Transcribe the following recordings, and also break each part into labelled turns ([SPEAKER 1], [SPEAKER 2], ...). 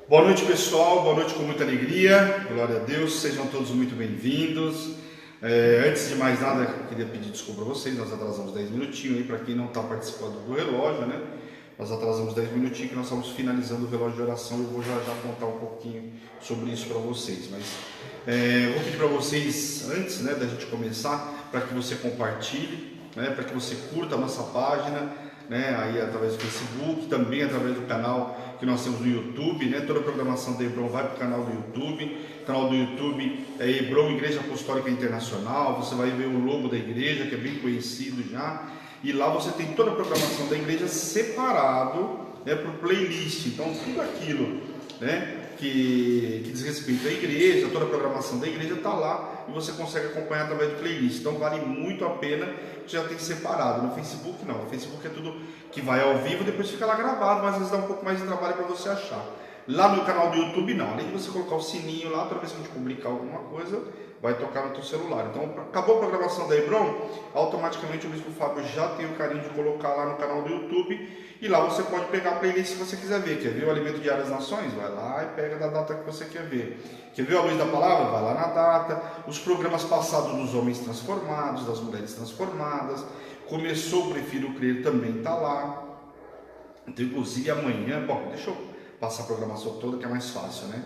[SPEAKER 1] Boa noite, pessoal. Boa noite com muita alegria. Glória a Deus. Sejam todos muito bem-vindos. Antes de mais nada, eu queria pedir desculpa a vocês. Nós atrasamos 10 minutinhos aí, para quem não está participando do relógio, né? Nós atrasamos 10 minutinhos que nós estamos finalizando o relógio de oração. Eu vou já contar um pouquinho sobre isso para vocês. Mas eu vou pedir para vocês, antes, né, da gente começar, para que você compartilhe, né, para que você curta a nossa página, né, aí através do Facebook, também através do canal que nós temos no YouTube, né? Toda a programação da Hebron vai para o canal do YouTube. O canal do YouTube é Hebron Igreja Apostólica Internacional. Você vai ver o logo da igreja, que é bem conhecido já. E lá você tem toda a programação da igreja separado, né, para o playlist. Então tudo aquilo, né, que diz respeito à igreja, toda a programação da igreja está lá e você consegue acompanhar através do playlist. Então vale muito a pena, já tem separado. No Facebook não, no Facebook é tudo que vai ao vivo, depois fica lá gravado, mas às vezes dá um pouco mais de trabalho para você achar. Lá no canal do YouTube não, além de você colocar o sininho lá, toda vez que a gente publicar alguma coisa, vai tocar no teu celular. Então acabou a programação da Hebron, automaticamente o Bispo Fábio já tem o carinho de colocar lá no canal do YouTube, e lá você pode pegar a playlist que você quiser ver. Quer ver o Alimento Diário das Nações? Vai lá e pega da data que você quer ver. Quer ver a Luz da Palavra? Vai lá na data. Os programas passados dos homens transformados, das mulheres transformadas. Começou, prefiro crer, também está lá. Então, inclusive amanhã, bom, deixa eu passar a programação toda que é mais fácil, né?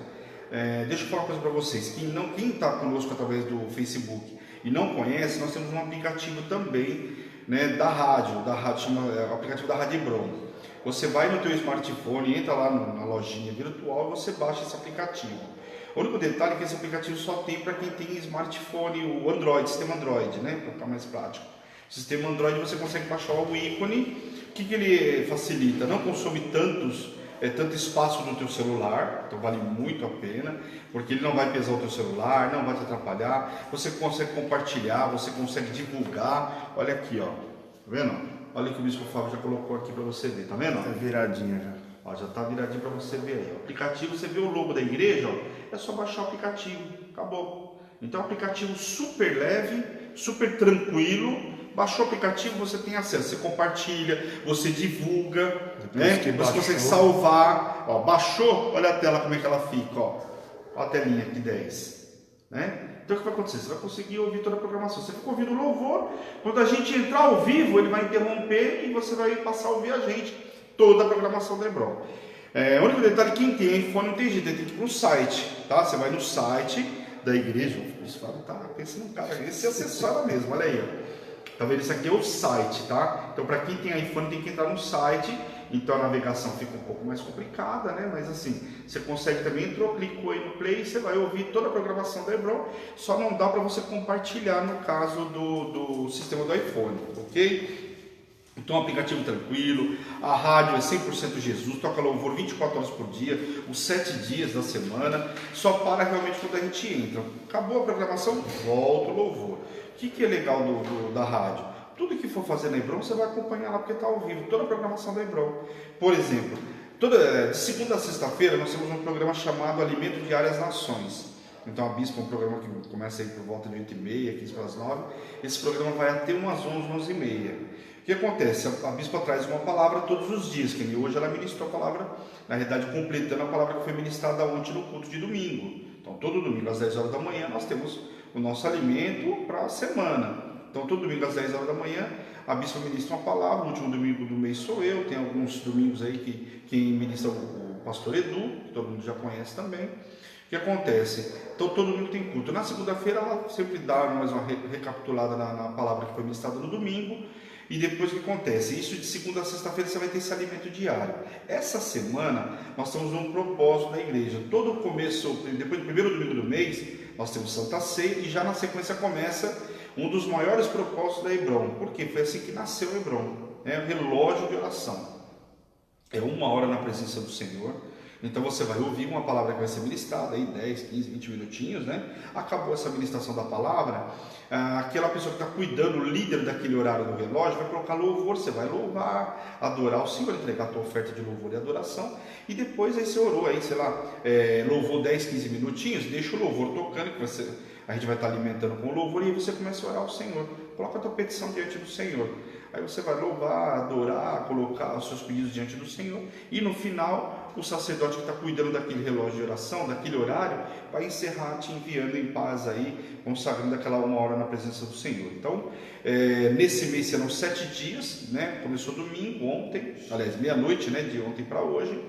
[SPEAKER 1] Deixa eu falar uma coisa para vocês. Quem está conosco através do Facebook e não conhece, nós temos um aplicativo também, né, da rádio chama o aplicativo da Rádio Hebron. Você vai no teu smartphone, entra lá na lojinha virtual e você baixa esse aplicativo. O único detalhe é que esse aplicativo só tem para quem tem smartphone, o Android, sistema Android, né, para ficar mais prático. Sistema Android você consegue baixar o ícone. O que ele facilita? Não consome tanto espaço no teu celular, então vale muito a pena, porque ele não vai pesar o teu celular, não vai te atrapalhar, você consegue compartilhar, você consegue divulgar. Olha aqui, ó, tá vendo? Olha que o Bispo Fábio já colocou aqui para você ver, tá vendo?
[SPEAKER 2] Tá viradinha já.
[SPEAKER 1] Ó, já tá viradinho para você ver aí. O aplicativo, você vê o logo da igreja, ó, é só baixar o aplicativo, acabou. Então, aplicativo super leve, super tranquilo. Baixou o aplicativo, você tem acesso, você compartilha, você divulga, né? Você consegue salvar. Ó, baixou, olha a tela como é que ela fica, ó. Ó a telinha aqui 10, né? Então o que vai acontecer? Você vai conseguir ouvir toda a programação. Você fica ouvindo o louvor, quando a gente entrar ao vivo, ele vai interromper e você vai passar a ouvir a gente, toda a programação da Hebron. O único detalhe, quem tem iPhone não tem jeito, ele tem que ir para o site, tá? Você vai no site da igreja, isso tá pensando, cara, esse acessório mesmo, olha aí, ó. Tá vendo? Isso aqui é o site, tá? Então, para quem tem iPhone, tem que entrar no site. Então, a navegação fica um pouco mais complicada, né? Mas assim, você consegue também, entrou, clicou aí no play, você vai ouvir toda a programação da Hebron. Só não dá para você compartilhar no caso do sistema do iPhone, ok? Então, um aplicativo tranquilo, a rádio é 100% Jesus, toca louvor 24 horas por dia, os 7 dias da semana, só para realmente quando a gente entra. Acabou a programação, volta o louvor. O que é legal da rádio? Tudo que for fazer na Hebron, você vai acompanhar lá porque está ao vivo, toda a programação da Hebron. Por exemplo, de segunda a sexta-feira nós temos um programa chamado Alimento Diário das Nações. Então a Bispa é um programa que começa aí por volta de 8h30, 15 para as 9. Esse programa vai até umas 11, 11h30. O que acontece? A Bispa traz uma palavra todos os dias, que hoje ela ministrou a palavra, na realidade completando a palavra que foi ministrada ontem no culto de domingo. Então todo domingo às 10 horas da manhã nós temos o nosso alimento para a semana. Então todo domingo às 10 horas da manhã a Bispa ministra uma palavra. O último domingo do mês sou eu, tem alguns domingos aí que quem ministra o pastor Edu, que todo mundo já conhece também. O que acontece? Então todo domingo tem culto. Na segunda-feira ela sempre dá mais uma recapitulada na palavra que foi ministrada no domingo. E depois o que acontece? Isso de segunda a sexta-feira você vai ter esse alimento diário. Essa semana nós temos um propósito da igreja. Todo o começo, depois do primeiro domingo do mês, nós temos Santa Ceia e já na sequência começa um dos maiores propósitos da Hebron. Por quê? Foi assim que nasceu a Hebron. É o relógio de oração. É 1 hora na presença do Senhor. Então você vai ouvir uma palavra que vai ser ministrada aí 10, 15, 20 minutinhos, né? Acabou essa ministração da palavra, aquela pessoa que está cuidando, o líder daquele horário do relógio, vai colocar louvor, você vai louvar, adorar o Senhor, entregar a tua oferta de louvor e adoração, e depois aí você orou aí, sei lá, louvou 10, 15 minutinhos, deixa o louvor tocando, que a gente vai estar alimentando com o louvor, e aí você começa a orar ao Senhor, coloca a tua petição diante do Senhor. Aí você vai louvar, adorar, colocar os seus pedidos diante do Senhor, e no final o sacerdote que está cuidando daquele relógio de oração, daquele horário, vai encerrar te enviando em paz aí, consagrando aquela 1 hora na presença do Senhor. Então, nesse mês serão 7 dias, né? Começou domingo, ontem, aliás, meia-noite, né? De ontem para hoje.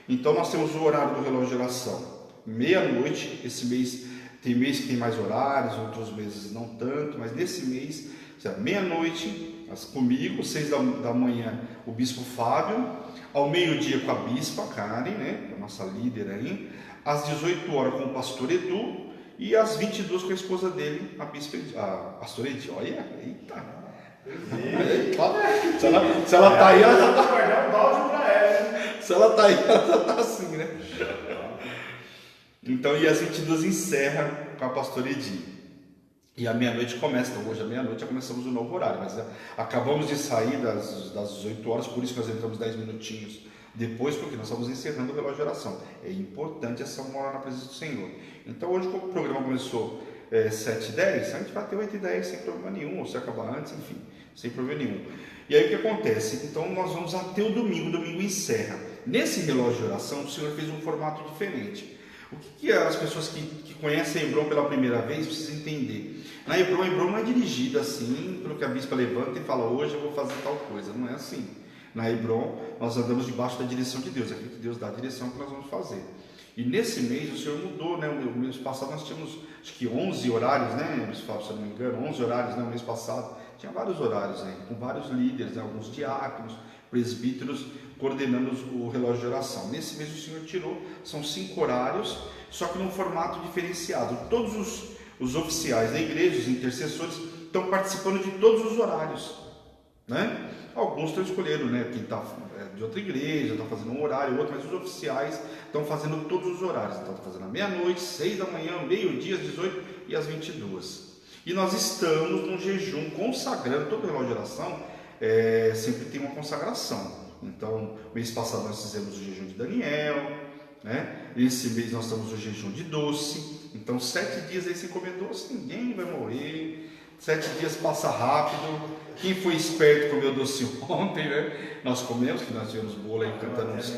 [SPEAKER 1] Então, nós temos o horário do relógio de oração, meia-noite. Esse mês tem mês que tem mais horários, outros meses não tanto, mas nesse mês, meia-noite comigo, 6 da manhã o bispo Fábio, ao meio-dia com a bispa Karen, né, a nossa líder aí, às 18 horas com o pastor Edu e às 22 com a esposa dele, a bispa, a pastora Edi. Olha, eita! Se ela tá aí, ela já tá guardando um balde para ela. Se ela tá aí, ela já tá assim, né? Então, e às 22 encerra com a pastora Edi. E a meia-noite começa, então hoje à meia-noite já começamos o novo horário, mas acabamos de sair das 18 horas, por isso que nós entramos 10 minutinhos depois, porque nós estamos encerrando o relógio de oração. É importante essa 1 hora na presença do Senhor. Então hoje, como o programa começou 7h10, a gente vai ter 8h10 sem problema nenhum, ou se acabar antes, enfim, sem problema nenhum. E aí o que acontece? Então nós vamos até o domingo encerra. Nesse relógio de oração, o Senhor fez um formato diferente. O que as pessoas que conhecem a Hebron pela primeira vez precisam entender? Na Hebron não é dirigida assim, pelo que a bispa levanta e fala, hoje eu vou fazer tal coisa. Não é assim. Na Hebron, nós andamos debaixo da direção de Deus, aquilo que Deus dá a direção que nós vamos fazer. E nesse mês o Senhor mudou, né? O mês passado nós tínhamos, acho que 11 horários, né? Se eu não me engano, 11 horários, né? O mês passado tinha vários horários aí, com vários líderes, né? Alguns diáconos, presbíteros, coordenando o relógio de oração. Nesse mês o Senhor tirou, são 5 horários, só que num formato diferenciado. Todos os oficiais da igreja, os intercessores, estão participando de todos os horários, né? Alguns estão escolhendo, né? Quem está de outra igreja, está fazendo um horário, outro, mas os oficiais estão fazendo todos os horários. Então, estão fazendo à meia-noite, 6 da manhã, meio-dia, às 18 e às 22. E nós estamos num jejum consagrando, todo relógio de oração sempre tem uma consagração. Então, mês passado nós fizemos o jejum de Daniel, né? Esse mês nós estamos no jejum de doce. Então, 7 dias aí sem comer doce, ninguém vai morrer. 7 dias passa rápido. Quem foi esperto comeu doce ontem, né? Nós comemos, que nós tivemos bolo aí cantando até as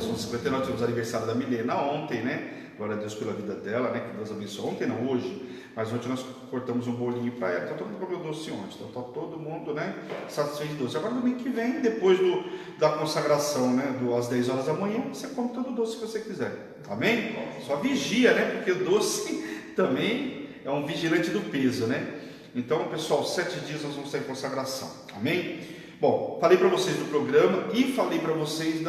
[SPEAKER 1] 11h59, tivemos aniversário da Milena ontem, né? Glória a Deus pela vida dela, né? Que Deus abençoe. Ontem não, hoje. Mas ontem nós cortamos um bolinho para ela, então todo mundo comeu doce ontem. Então está todo mundo, né, satisfeito de doce. Agora domingo que vem, depois da consagração, né, às 10 horas da manhã, você come todo o doce que você quiser. Amém? Só vigia, né? Porque o doce também é um vigilante do peso, né? Então, pessoal, 7 dias nós vamos ter consagração. Amém? Bom, falei para vocês do programa e falei para vocês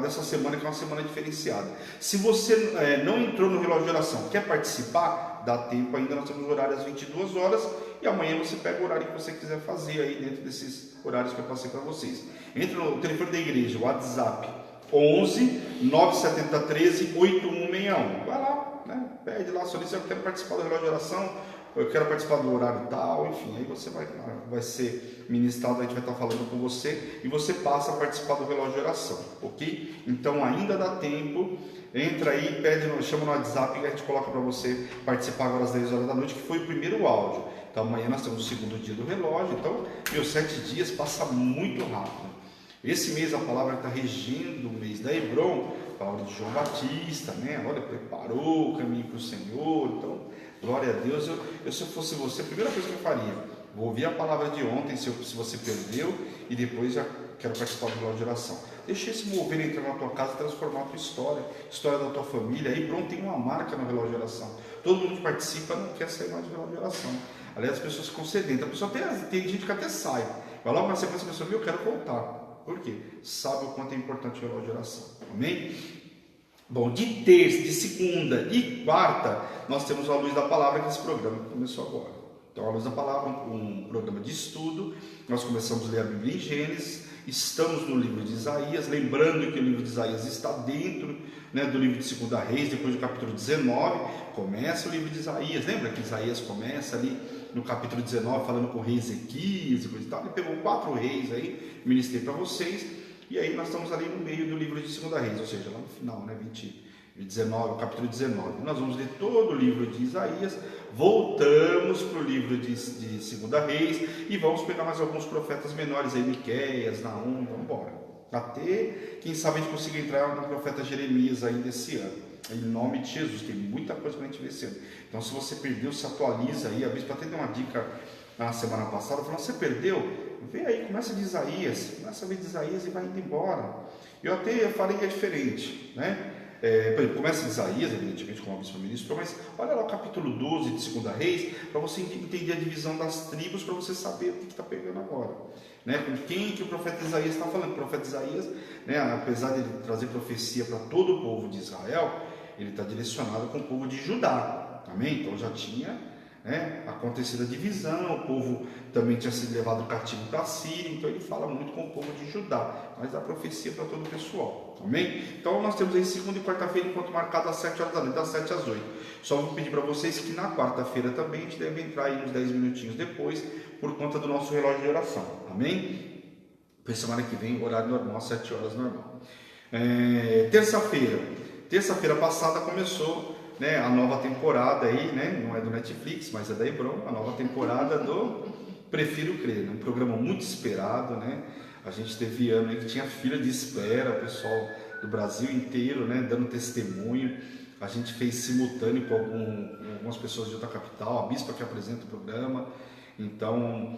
[SPEAKER 1] dessa semana, que é uma semana diferenciada. Se você não entrou no relógio de oração, quer participar, dá tempo ainda, nós temos horário às 22 horas e amanhã você pega o horário que você quiser fazer aí dentro desses horários que eu passei para vocês. Entra no telefone da igreja, WhatsApp, 11 970 13 8161. Vai lá, né? Pede lá, solicita, eu quero participar do relógio de oração, eu quero participar do horário tal, enfim, aí você vai ser ministrado, a gente vai estar falando com você e você passa a participar do relógio de oração, ok? Então ainda dá tempo, entra aí, chama no WhatsApp e a gente coloca para você participar agora às 10 horas da noite, que foi o primeiro áudio. Então amanhã nós temos o segundo dia do relógio, então meus 7 dias passa muito rápido. Esse mês a palavra está regendo o mês da Hebron, a palavra de João Batista, né? Olha, preparou o caminho para o Senhor, então glória a Deus. Se eu fosse você, a primeira coisa que eu faria, vou ouvir a palavra de ontem, se você perdeu, e depois já quero participar do relógio de oração. Deixa esse mover entrar na tua casa, transformar a tua história da tua família. Aí pronto, tem uma marca no relógio de oração. Todo mundo que participa não quer sair mais do relógio de oração. Aliás, as pessoas ficam sedentas. A pessoa tem gente que até sai. Vai logo na sequência, a pessoa, eu quero voltar. Por quê? Sabe o quanto é importante o relógio de oração. Amém? Bom, de terça, de segunda e quarta, nós temos a Luz da Palavra, que esse programa começou agora. Então, a Luz da Palavra, um programa de estudo. Nós começamos a ler a Bíblia em Gênesis, estamos no livro de Isaías, lembrando que o livro de Isaías está dentro, né, do livro de 2 Reis, depois do capítulo 19, começa o livro de Isaías. Lembra que Isaías começa ali no capítulo 19, falando com o rei Ezequias e coisa e tal. Ele pegou 4 reis aí, ministrei para vocês. E aí nós estamos ali no meio do livro de 2 Reis, ou seja, lá no final, né, 19, capítulo 19. Nós vamos ler todo o livro de Isaías, voltamos para o livro de 2 Reis e vamos pegar mais alguns profetas menores aí, Miqueias, Naum, vamos embora. Até, quem sabe a gente consiga entrar no profeta Jeremias ainda esse ano. Em nome de Jesus, tem muita coisa para a gente ver esse ano. Então, se você perdeu, se atualiza aí. A bispa até deu uma dica na semana passada, falou, você perdeu? Vê aí, começa de Isaías, começa a ver de Isaías e vai indo embora. Eu até falei que é diferente, né? Por exemplo, começa em Isaías, evidentemente, como a bispa ministrou, mas olha lá o capítulo 12 de 2 Reis, para você entender a divisão das tribos, para você saber o que está pegando agora. Né? Com quem que o profeta Isaías está falando? O profeta Isaías, né, apesar de ele trazer profecia para todo o povo de Israel, ele está direcionado com o povo de Judá. Amém? Então já tinha, né, acontecido a divisão, o povo também tinha sido levado cativo para a Síria, então ele fala muito com o povo de Judá, mas dá profecia para todo o pessoal. Amém? Então nós temos aí segunda e quarta-feira, enquanto marcado às 7 horas da noite, das 7 às 8. Só vou pedir para vocês que na quarta-feira também a gente deve entrar aí uns 10 minutinhos depois, por conta do nosso relógio de oração. Amém? Para semana que vem, horário normal, 7 horas normal. Terça-feira passada começou, né, a nova temporada aí, né, não é do Netflix, mas é da Hebron, a nova temporada do Prefiro Crer, né, um programa muito esperado, né? A gente teve ano aí que tinha fila de espera, o pessoal do Brasil inteiro, né, dando testemunho. A gente fez simultâneo com algumas pessoas de outra capital, a bispa que apresenta o programa. Então,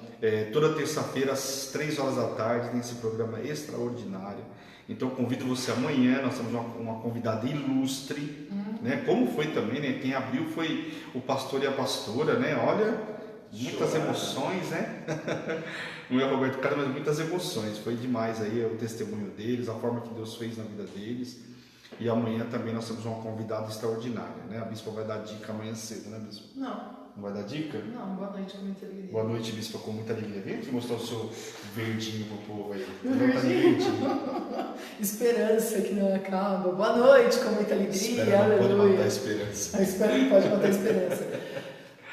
[SPEAKER 1] toda terça-feira às 3 horas da tarde tem esse programa extraordinário. Então, convido você amanhã, nós temos uma convidada ilustre, né? Como foi também, né? Quem abriu foi o pastor e a pastora, né? Olha, muitas emoções, né? Não é o Roberto Carlos, mas muitas emoções. Foi demais aí o testemunho deles, a forma que Deus fez na vida deles. E amanhã também nós temos uma convidada extraordinária, né? A bispa vai dar dica amanhã cedo, né, bispa?
[SPEAKER 2] Não.
[SPEAKER 1] Não vai dar dica?
[SPEAKER 2] Não, boa noite com muita alegria.
[SPEAKER 1] Boa noite, bispa, com muita alegria. Vem aqui mostrar o seu verdinho pro povo aí. Verdinho.
[SPEAKER 2] Esperança que não acaba. Boa noite com muita alegria.
[SPEAKER 1] Espera não pode matar a esperança.
[SPEAKER 2] A espera não pode matar a esperança.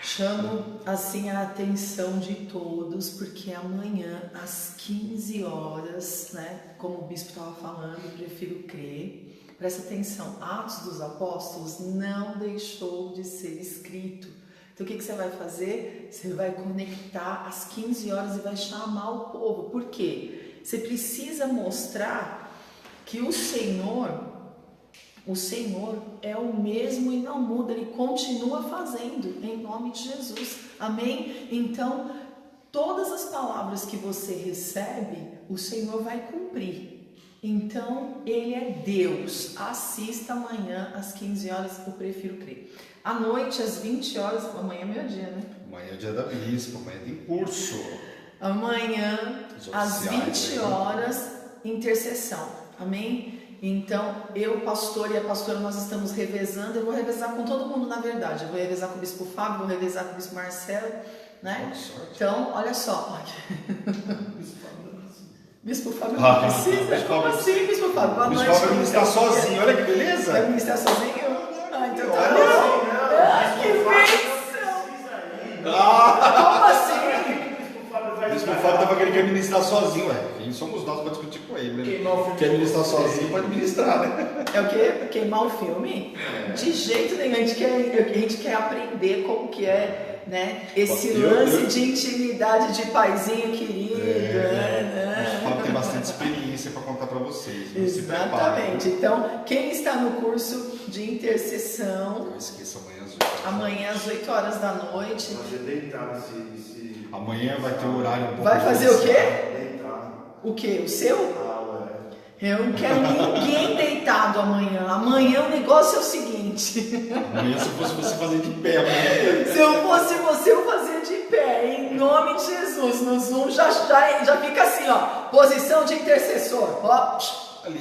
[SPEAKER 2] Chamo assim a atenção de todos, porque amanhã às 15 horas, né, como o bispo estava falando, prefiro crer. Presta atenção, Atos dos Apóstolos não deixou de ser escrito. Então o que você vai fazer? Você vai conectar às 15 horas e vai chamar o povo. Por quê? Você precisa mostrar que o Senhor é o mesmo e não muda, Ele continua fazendo, em nome de Jesus. Amém? Então, todas as palavras que você recebe, o Senhor vai cumprir. Então, Ele é Deus. Assista amanhã às 15 horas, eu prefiro crer. À noite, às 20 horas, amanhã é meu dia, né?
[SPEAKER 1] Amanhã é dia da bispa, amanhã tem curso.
[SPEAKER 2] Amanhã, às 20 horas, intercessão. Amém? Então, eu, pastor e a pastora, nós estamos revezando. Eu vou revezar com todo mundo, na verdade. Eu vou revezar com o bispo Fábio, vou revezar com o bispo Marcelo, né? Então, olha só. Bispo Fábio não precisa? Como assim, bispo Fábio? Boa noite.
[SPEAKER 1] O bispo Fábio vai ministrar sozinho, olha que beleza.
[SPEAKER 2] Vai ministrar sozinho? Ah, então tá
[SPEAKER 1] bom.
[SPEAKER 2] Que bênção! Como assim?
[SPEAKER 1] O bispo Fábio estava querendo ministrar sozinho, ué. Quem somos nós para discutir com ele, né? Quer ministrar sozinho, pode ministrar, né?
[SPEAKER 2] É o quê? Queimar o filme? De jeito nenhum. A gente quer aprender como que é, né? Esse lance de intimidade, de paizinho querido, né?
[SPEAKER 1] O Fábio tem bastante experiência para contar para vocês.
[SPEAKER 2] Exatamente. Então, quem está no curso de intercessão,
[SPEAKER 1] eu esqueço
[SPEAKER 2] amanhã às 8 horas da noite.
[SPEAKER 3] Fazer deitado
[SPEAKER 1] amanhã vai ter um horário um pouco.
[SPEAKER 2] Vai fazer o quê?
[SPEAKER 3] Deitado.
[SPEAKER 2] O quê? O seu?
[SPEAKER 3] ué.
[SPEAKER 2] Eu não quero ninguém deitado amanhã. Amanhã o negócio é o seguinte.
[SPEAKER 1] Amanhã se fosse você fazer de pé, amanhã.
[SPEAKER 2] Se eu fosse você, eu fazia de pé. Em nome de Jesus. No Zoom já fica assim, ó. Posição de intercessor. Ó.
[SPEAKER 1] Ali,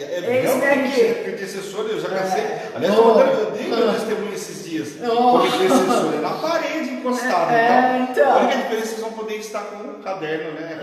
[SPEAKER 1] intercessor, eu já cansei. Aliás, eu dei meu testemunho esses dias. Como intercessor, é na parede encostado. Então, a única diferença é que vocês vão poder estar com um caderno, né?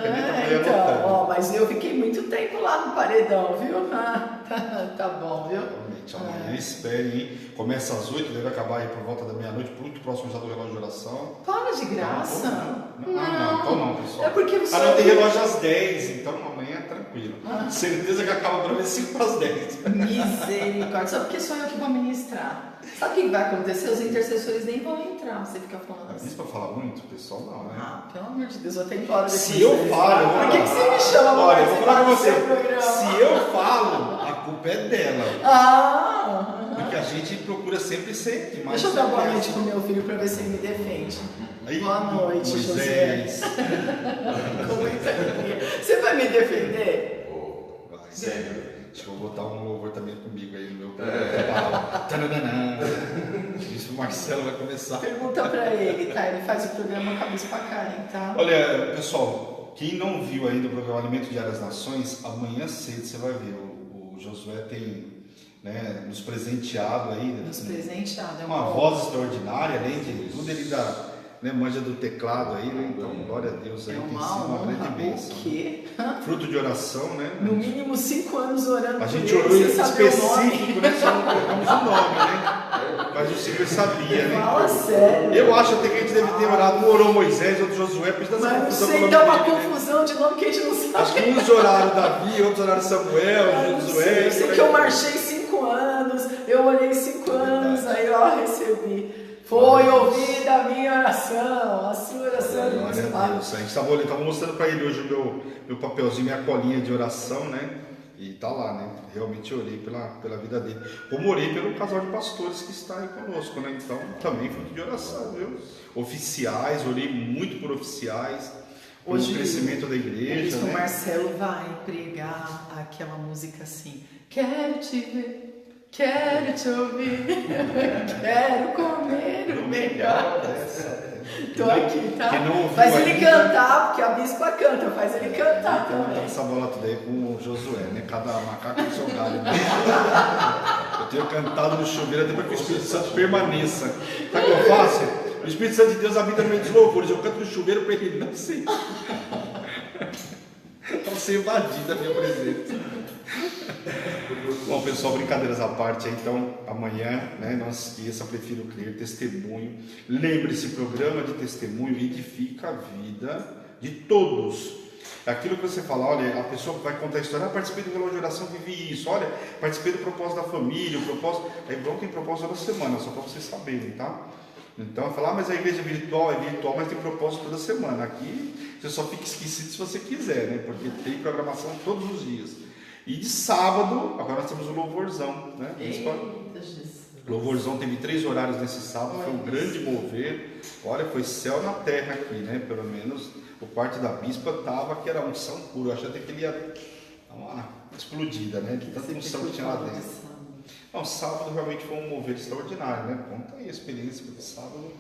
[SPEAKER 2] Então, mas eu fiquei muito tempo lá no paredão, viu? Tá bom, viu?
[SPEAKER 1] Realmente, amanhã esperem, hein? Começa às 8, deve acabar aí por volta da meia-noite, muito próximo já do relógio de oração.
[SPEAKER 2] Para de graça.
[SPEAKER 1] Então não, pessoal.
[SPEAKER 2] É porque você.
[SPEAKER 1] Não tem relógio às 10, então amanhã é tranquilo. tranquilo. Certeza que acaba para ver 5 para as 10.
[SPEAKER 2] Misericórdia, só porque sou eu que vou ministrar. Sabe o que vai acontecer? Os intercessores nem vão entrar, você fica falando assim.
[SPEAKER 1] Isso para falar muito, pessoal, não, né?
[SPEAKER 2] Ah, pelo amor de Deus, eu tenho que falar desse
[SPEAKER 1] Se eu falo,
[SPEAKER 2] por que você me chama
[SPEAKER 1] olha, eu
[SPEAKER 2] pra
[SPEAKER 1] vou falar com você.
[SPEAKER 2] participar do programa?
[SPEAKER 1] Se eu falo, a culpa é dela. Porque a gente procura sempre ser demais.
[SPEAKER 2] Deixa eu dar boa noite pro meu filho pra ver se ele me defende.
[SPEAKER 1] Aí,
[SPEAKER 2] Boa noite, José.
[SPEAKER 1] Moisés.
[SPEAKER 2] Você vai me defender?
[SPEAKER 1] Sério. Acho que eu vou botar um louvor também comigo aí no meu canal. Isso o Marcelo vai começar.
[SPEAKER 2] Pergunta pra ele, tá? Ele faz o programa com a Bispa Karen, tá?
[SPEAKER 1] Olha, pessoal, quem não viu ainda o programa Alimento Diário das Nações, amanhã cedo você vai ver. O Josué tem, né, nos presenteado aí.
[SPEAKER 2] Nos presenteado.
[SPEAKER 1] Uma voz extraordinária, além de tudo, ele dá, né, manja do teclado aí, né? Então, glória a Deus aí, tem sido uma grande bênção.
[SPEAKER 2] O quê?
[SPEAKER 1] Fruto de oração, né?
[SPEAKER 2] No mínimo 5 anos orando
[SPEAKER 1] A
[SPEAKER 2] por
[SPEAKER 1] gente
[SPEAKER 2] ele,
[SPEAKER 1] orou em
[SPEAKER 2] sem saber o nome.
[SPEAKER 1] específico, né? Só não colocamos o nome, né? Mas o Senhor sabia, né?
[SPEAKER 2] Fala sério.
[SPEAKER 1] Eu acho até que a gente deve ter orado, um orou Moisés, outro Josué, por isso dessa
[SPEAKER 2] Mas não
[SPEAKER 1] confusão
[SPEAKER 2] sei,
[SPEAKER 1] com o
[SPEAKER 2] dá
[SPEAKER 1] nome
[SPEAKER 2] uma
[SPEAKER 1] dele, né?
[SPEAKER 2] confusão de nome que a gente não sabe.
[SPEAKER 1] Acho que uns oraram Davi, outros oraram Samuel, Josué.
[SPEAKER 2] Eu sei que eu marchei 5 anos, eu orei 5 anos, aí ó, recebi. Foi ouvida a minha oração, a sua oração.
[SPEAKER 1] Glória a Deus. A gente estava mostrando para ele hoje o meu papelzinho, minha colinha de oração, né? E tá lá, né? Realmente orei pela vida dele. Como orei pelo casal de pastores que está aí conosco, né? Então, também fruto de oração, viu? Oficiais, orei muito por oficiais. Hoje, o crescimento da igreja.
[SPEAKER 2] O
[SPEAKER 1] né?
[SPEAKER 2] Marcelo vai pregar aquela música assim: quero te ver, quero te ouvir, quero comer o melhor. Tô aqui, tá? Faz ele cantar, porque a bispa canta, faz ele cantar também.
[SPEAKER 1] Essa bola toda aí com o Josué, né? Cada macaco no seu galho. Né? Eu tenho cantado no chuveiro até para que o Espírito Santo permaneça. Sabe o que eu faço? O Espírito Santo de Deus habita no meio dos louvores. Eu canto no chuveiro para ele não ser. Para ser invadido da minha presença. Bom, pessoal, brincadeiras à parte, então amanhã, né, não se esqueça, prefiro crer, testemunho. Lembre-se, programa de testemunho edifica a vida de todos. Aquilo que você fala, olha, a pessoa vai contar a história, participei do relógio de oração, vivi isso, olha, participei do propósito da família, o propósito, aí bom, tem propósito toda semana, só para vocês saberem, tá? Então, falar, mas a igreja é virtual, mas tem propósito toda semana. Aqui, você só fica esquecido se você quiser, né? Porque tem programação todos os dias. E de sábado, agora nós temos o louvorzão, né? Louvorzão teve 3 horários nesse sábado, foi um grande mover. Olha, foi céu na terra aqui, né? Pelo menos o quarto da bispa tava que era unção pura. Eu achei até que ele ia dar uma explodida, né? De tanta unção que tinha lá dentro. Não, sábado realmente foi um mover extraordinário, né? Conta aí a experiência do sábado.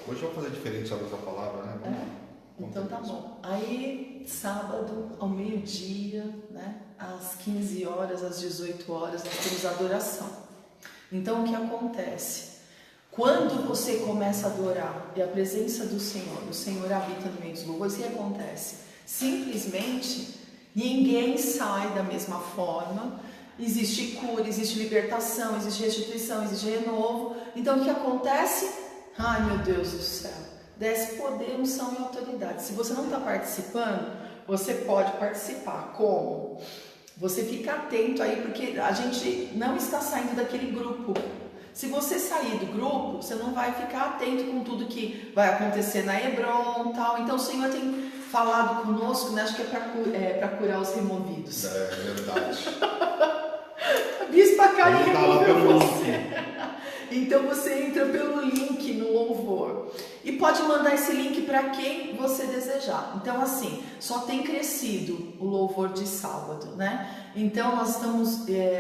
[SPEAKER 1] Hoje eu vou fazer diferente sobre essa palavra, né? Vamos lá.
[SPEAKER 2] Então tá bom. Aí, sábado, ao meio-dia, né? Às 15 horas, às 18 horas, nós temos a adoração. Então, o que acontece? Quando você começa a adorar e a presença do Senhor habita no meio dos louvores, o que acontece? Simplesmente, ninguém sai da mesma forma. Existe cura, existe libertação, existe restituição, existe renovo. Então, o que acontece? Ai, meu Deus do céu. Desce poder, unção e autoridade. Se você não está participando, você pode participar. Como? Você fica atento aí, porque a gente não está saindo daquele grupo. Se você sair do grupo, você não vai ficar atento com tudo que vai acontecer na Hebron e tal. Então o Senhor tem falado conosco, né? Acho que é para curar os removidos.
[SPEAKER 1] É verdade.
[SPEAKER 2] A Bispa Karen removeu você. Então você entra pelo link no louvor e pode mandar esse link para quem você desejar. Então assim, só tem crescido o louvor de sábado, né? Então nós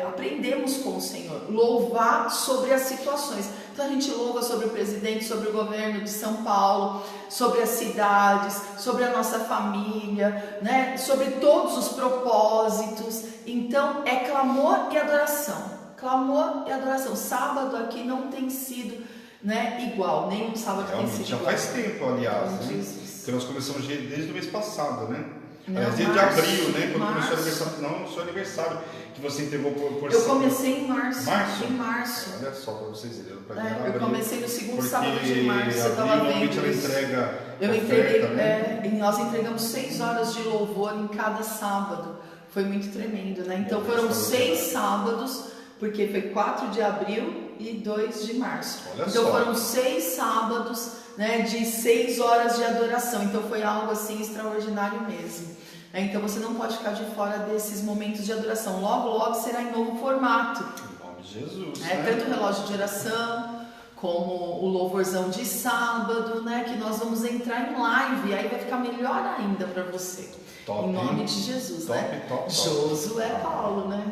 [SPEAKER 2] aprendemos com o Senhor, louvar sobre as situações. Então a gente louva sobre o presidente, sobre o governo de São Paulo, sobre as cidades, sobre a nossa família, né? Sobre todos os propósitos. Então é clamor e adoração. Clamor e adoração. Sábado aqui não tem sido, né, igual, nenhum sábado tem sido
[SPEAKER 1] já
[SPEAKER 2] igual.
[SPEAKER 1] Já faz tempo, aliás, né?
[SPEAKER 2] Jesus.
[SPEAKER 1] Porque nós começamos desde o mês passado, né?
[SPEAKER 2] Não,
[SPEAKER 1] desde abril, né? Quando
[SPEAKER 2] março.
[SPEAKER 1] começou o aniversário. Não, o seu aniversário, que você entregou por
[SPEAKER 2] Eu comecei em março.
[SPEAKER 1] Março?
[SPEAKER 2] Em março.
[SPEAKER 1] Olha só para vocês verem.
[SPEAKER 2] Eu comecei no segundo
[SPEAKER 1] porque
[SPEAKER 2] sábado de março. Eu estava
[SPEAKER 1] normalmente
[SPEAKER 2] vendo
[SPEAKER 1] ela
[SPEAKER 2] isso.
[SPEAKER 1] entrega
[SPEAKER 2] Eu
[SPEAKER 1] oferta,
[SPEAKER 2] entreguei,
[SPEAKER 1] né?
[SPEAKER 2] e nós entregamos 6 horas de louvor em cada sábado. Foi muito tremendo, né? Então
[SPEAKER 1] Bom,
[SPEAKER 2] foram
[SPEAKER 1] isso
[SPEAKER 2] 6
[SPEAKER 1] é
[SPEAKER 2] sábados, porque foi 4 de abril e 2 de março.
[SPEAKER 1] Olha
[SPEAKER 2] então
[SPEAKER 1] só.
[SPEAKER 2] foram 6 sábados, né, de 6 horas de adoração. Então foi algo assim extraordinário mesmo. Então você não pode ficar de fora desses momentos de adoração. Logo, logo será em novo formato.
[SPEAKER 1] Em nome de Jesus.
[SPEAKER 2] Tanto o relógio de oração, como o louvorzão de sábado, né? Que nós vamos entrar em live. Aí vai ficar melhor ainda para você.
[SPEAKER 1] Top,
[SPEAKER 2] em nome
[SPEAKER 1] hein?
[SPEAKER 2] de Jesus,
[SPEAKER 1] Top,
[SPEAKER 2] né?
[SPEAKER 1] top.
[SPEAKER 2] Josué Paulo, né?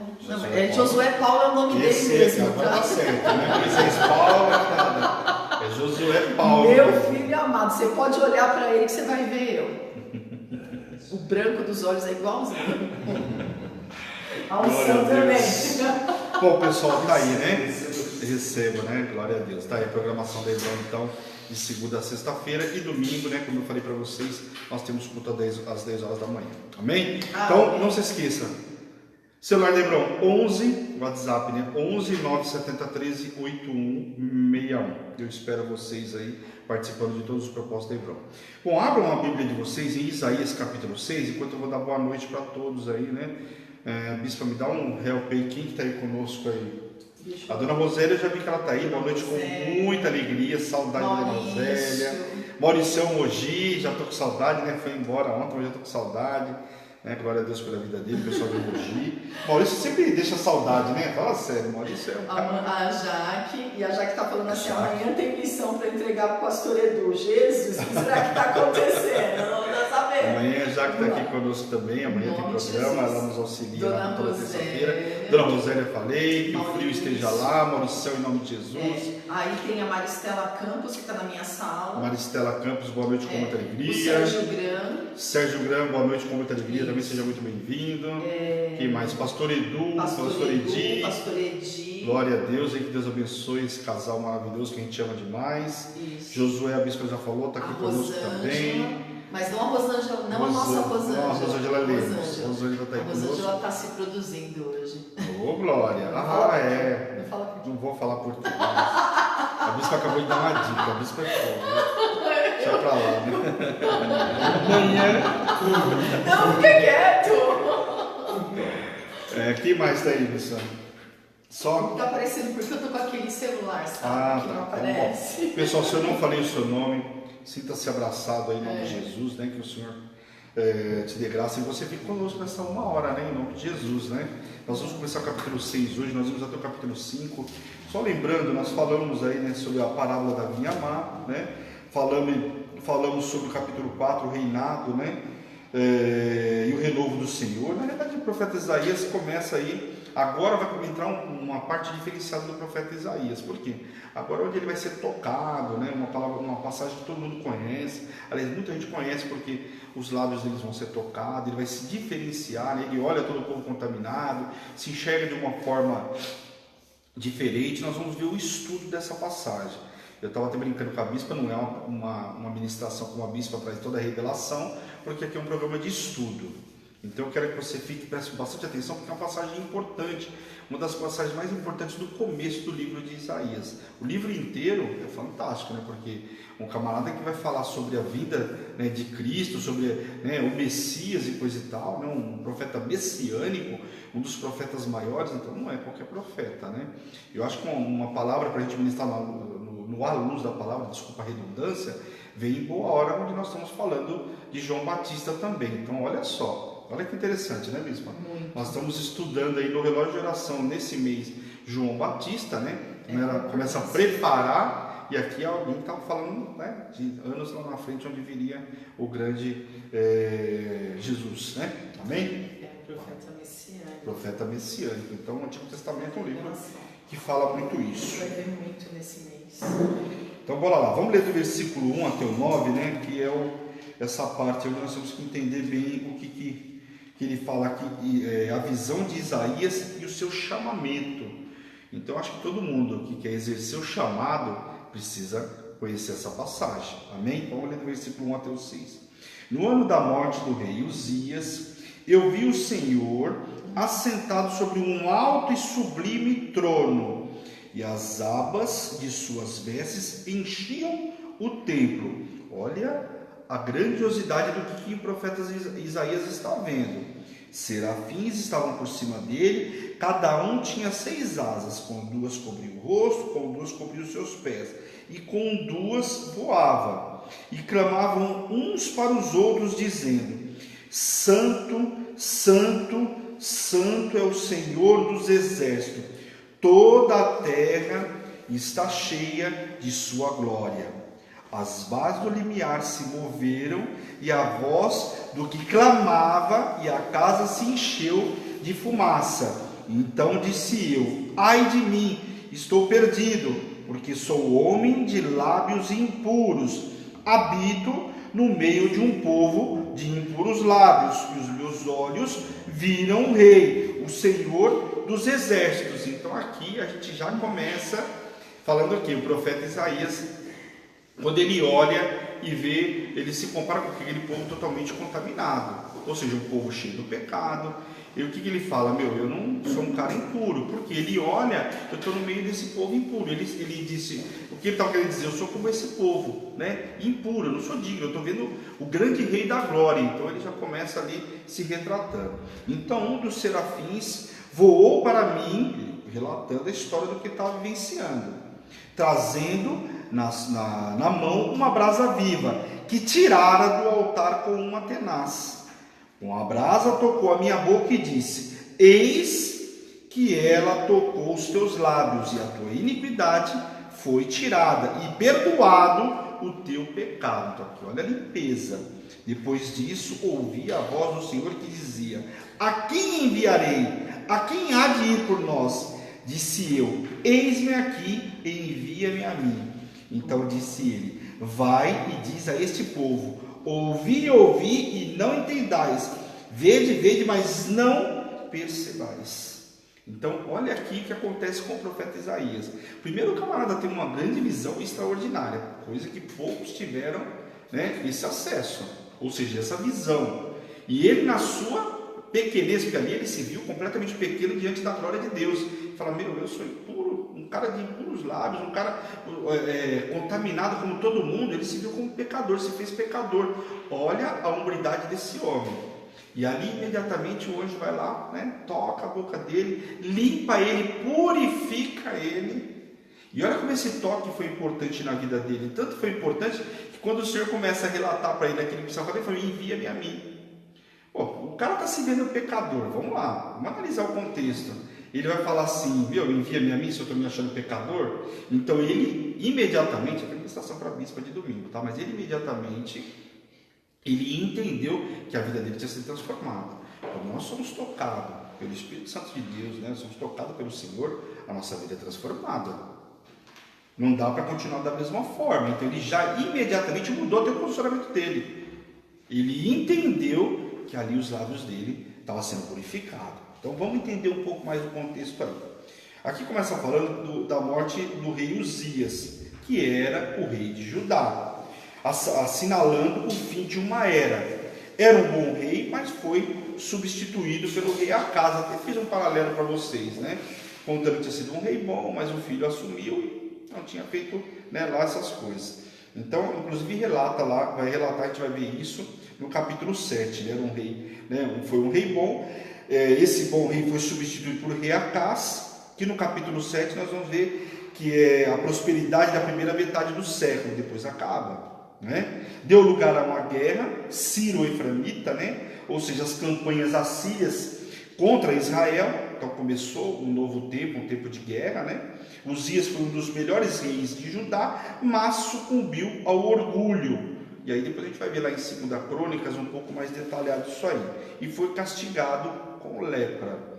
[SPEAKER 1] Josué
[SPEAKER 2] Paulo é o nome dele mesmo.
[SPEAKER 1] Agora tá certo, né? Moisés Paulo é nada. É Josué Paulo.
[SPEAKER 2] Meu filho amado, você pode olhar para ele que você vai ver eu. O branco dos olhos é igualzinho. A unção também.
[SPEAKER 1] Bom, o pessoal tá aí, né? Recebo, né? Glória a Deus. Tá aí a programação da Hebron, então, de segunda a sexta-feira e domingo, né? Como eu falei para vocês, nós temos culto às 10 horas da manhã. Amém? Então, não se esqueça. Celular da Hebron, 11, WhatsApp, né? 11 970 13 8161. Eu espero vocês aí participando de todos os propósitos da Hebron. Bom, abram a Bíblia de vocês em Isaías capítulo 6, enquanto eu vou dar boa noite para todos aí, né? Bispa, me dá um help aí, quem que está aí conosco aí? A dona Rosélia, eu já vi que ela está aí, boa noite com muita alegria, saudade da dona Rosélia. Mauricião Mogi, já estou com saudade, né? Foi embora ontem, mas já estou com saudade. Né? Glória a Deus pela vida dele, o pessoal de Mogi. Maurício sempre deixa saudade, né? Fala sério, Maurício é um cara...
[SPEAKER 2] A Jaque, e a Jaque está falando assim, amanhã tem missão para entregar para o pastor Edu. Jesus, o que será que está acontecendo? Não está sabendo.
[SPEAKER 1] Amanhã a Jaque está aqui conosco também, amanhã tem programa, ela nos auxilia lá toda terça-feira. Dona Rosélia, eu falei, que o frio esteja lá, Mauricião em nome de Jesus.
[SPEAKER 2] Aí tem a Maristela Campos, que está na minha sala.
[SPEAKER 1] Maristela Campos, boa noite com muita alegria.
[SPEAKER 2] O Sérgio Gran.
[SPEAKER 1] Sérgio Gran, boa noite com muita alegria, também seja muito bem-vindo. Quem mais? Pastor Edu, Pastor Edi. Glória a Deus, aí que Deus abençoe esse casal maravilhoso que a gente ama demais.
[SPEAKER 2] Isso.
[SPEAKER 1] Josué, a bispa já falou, está aqui conosco também.
[SPEAKER 2] Mas não a Rosângela, não a nossa Rosângela.
[SPEAKER 1] Não, a Rosângela Lemos. A Rosângela está aí conosco.
[SPEAKER 2] A Rosângela está se produzindo hoje.
[SPEAKER 1] Ô, Glória. Não vou falar por quê. A bispa acabou de dar uma dica. A bispa é foda. Deixa pra lá, né? Amanhã.
[SPEAKER 2] Não, fica quieto.
[SPEAKER 1] Quem mais está aí, bispa? Só.
[SPEAKER 2] Tá aparecendo porque eu tô com aquele celular, sabe? Que não aparece.
[SPEAKER 1] Pessoal, se eu não falei o seu nome, sinta-se abraçado aí em nome de Jesus, né? Que o Senhor te dê graça e você fique conosco nessa 1 hora, né? Em nome de Jesus, né? Nós vamos começar o capítulo 6 hoje, nós vamos até o capítulo 5. Só lembrando, nós falamos aí, né, sobre a parábola da vinha má, né? Falamos sobre o capítulo 4, o reinado, né? E o renovo do Senhor. Na verdade, o profeta Isaías começa aí. Agora vai entrar uma parte diferenciada do profeta Isaías. Por quê? Agora onde ele vai ser tocado, né? Uma passagem que todo mundo conhece. Aliás, muita gente conhece porque os lábios deles vão ser tocados. Ele vai se diferenciar, né? Ele olha todo o povo contaminado, se enxerga de uma forma diferente. Nós vamos ver o estudo dessa passagem. Eu estava até brincando com a bispa, não é uma ministração com a bispa traz toda a revelação, porque aqui é um programa de estudo. Então eu quero que você preste bastante atenção, porque é uma passagem importante, uma das passagens mais importantes do começo do livro de Isaías. O livro inteiro é fantástico, né? Porque um camarada que vai falar sobre a vida, né, de Cristo, sobre, né, o Messias e coisa e tal, né, um profeta messiânico, um dos profetas maiores, então não é qualquer profeta, né? Eu acho que uma palavra para a gente ministrar no à luz da palavra, desculpa a redundância, vem em boa hora onde nós estamos falando de João Batista também. Então olha só, olha que interessante, né, bispa? Nós estamos estudando aí no relógio de oração nesse mês João Batista, né? Ela começa a preparar, e aqui alguém estava falando, né, de anos lá na frente onde viria o grande Jesus, né? Amém?
[SPEAKER 2] Profeta messiânico.
[SPEAKER 1] Profeta messiânico. Então o Antigo Testamento é um livro que fala muito isso.
[SPEAKER 2] Vai ver muito nesse mês.
[SPEAKER 1] Então bora lá, vamos ler do versículo 1 até o 9, né? Que é essa parte onde nós temos que entender bem o que ele fala aqui, a visão de Isaías e o seu chamamento. Então acho que todo mundo que quer exercer o chamado precisa conhecer essa passagem. Amém? Então vamos ler do versículo 1 até o 6. No ano da morte do rei Uzias, eu vi o Senhor assentado sobre um alto e sublime trono, e as abas de suas vestes enchiam o templo. Olha a grandiosidade do que o profeta Isaías está vendo. Serafins estavam por cima dele, cada um tinha 6 asas, com 2 cobria o rosto, com 2 cobria os seus pés, e com 2 voava. E clamavam uns para os outros, dizendo: Santo, Santo, Santo é o Senhor dos exércitos, toda a terra está cheia de sua glória. As bases do limiar se moveram, e a voz do que clamava, e a casa se encheu de fumaça. Então disse eu: ai de mim, estou perdido, porque sou homem de lábios impuros, habito no meio de um povo de impuros lábios, e os meus olhos viram o Rei, o Senhor dos exércitos. Então aqui a gente já começa falando aqui, o profeta Isaías, quando ele olha e vê, ele se compara com aquele povo totalmente contaminado, ou seja, um povo cheio do pecado. E o que ele fala? Eu não sou um cara impuro, porque ele olha, eu estou no meio desse povo impuro. Ele disse, o que ele estava querendo dizer? Eu sou como esse povo, né? Impuro, eu não sou digno, eu estou vendo o grande Rei da glória. Então ele já começa ali se retratando. Então um dos serafins voou para mim, relatando a história do que estava vivenciando, trazendo na mão uma brasa viva, que tirara do altar com uma tenaz. Com a brasa tocou a minha boca e disse: eis que ela tocou os teus lábios, e a tua iniquidade foi tirada, e perdoado o teu pecado. Então aqui, olha a limpeza. Depois disso, ouvi a voz do Senhor que dizia: a quem enviarei? A quem há de ir por nós? Disse eu: eis-me aqui, envia-me a mim. Então disse ele: vai e diz a este povo: ouvi e não entendais, vede, mas não percebais. Então olha aqui o que acontece com o profeta Isaías. Primeiro, o camarada tem uma grande visão extraordinária, coisa que poucos tiveram, né, esse acesso, ou seja, essa visão. E ele, na sua pequenez, porque ali ele se viu completamente pequeno diante da glória de Deus, fala: eu sou impuro, um cara de impuros lábios, um cara contaminado como todo mundo. Ele se viu como pecador, se fez pecador. Olha a hombridade desse homem. E ali imediatamente o anjo vai lá, né, toca a boca dele, limpa ele, purifica ele. E olha como esse toque foi importante na vida dele. Tanto foi importante que quando o Senhor começa a relatar para ele aquilo que precisava fazer, ele falou: envia-me a mim. O cara está se vendo pecador. Vamos lá, vamos analisar o contexto. Ele vai falar assim: envia-me a mim se eu estou me achando pecador. Então ele imediatamente, aqui é ministração para a bispa de domingo, tá? Mas ele imediatamente, ele entendeu que a vida dele tinha sido transformada. Quando nós somos tocados pelo Espírito Santo de Deus, né? Somos tocados pelo Senhor, a nossa vida é transformada. Não dá para continuar da mesma forma. Então ele já imediatamente mudou até o posicionamento dele. Ele entendeu que ali os lábios dele estavam sendo purificados. Então vamos entender um pouco mais o contexto aí. Aqui começa falando da morte do rei Uzias, que era o rei de Judá, assinalando o fim de uma era. Era um bom rei, mas foi substituído pelo rei Acaz. Até fiz um paralelo para vocês, né? Contando que tinha sido um rei bom, mas o filho assumiu e não tinha feito, né, lá essas coisas. Então, inclusive relata lá, vai relatar, a gente vai ver isso no capítulo 7. Ele era um rei, né, foi um rei bom. Esse bom rei foi substituído por rei Acaz, que no capítulo 7 nós vamos ver que é a prosperidade da primeira metade do século, depois acaba, né? Deu lugar a uma guerra sírio-eframita, né? Ou seja, as campanhas assírias contra Israel. Então começou um novo tempo, um tempo de guerra, né? Uzias foi um dos melhores reis de Judá, mas sucumbiu ao orgulho. E aí depois a gente vai ver lá em 2 Crônicas um pouco mais detalhado isso aí. E foi castigado com lepra.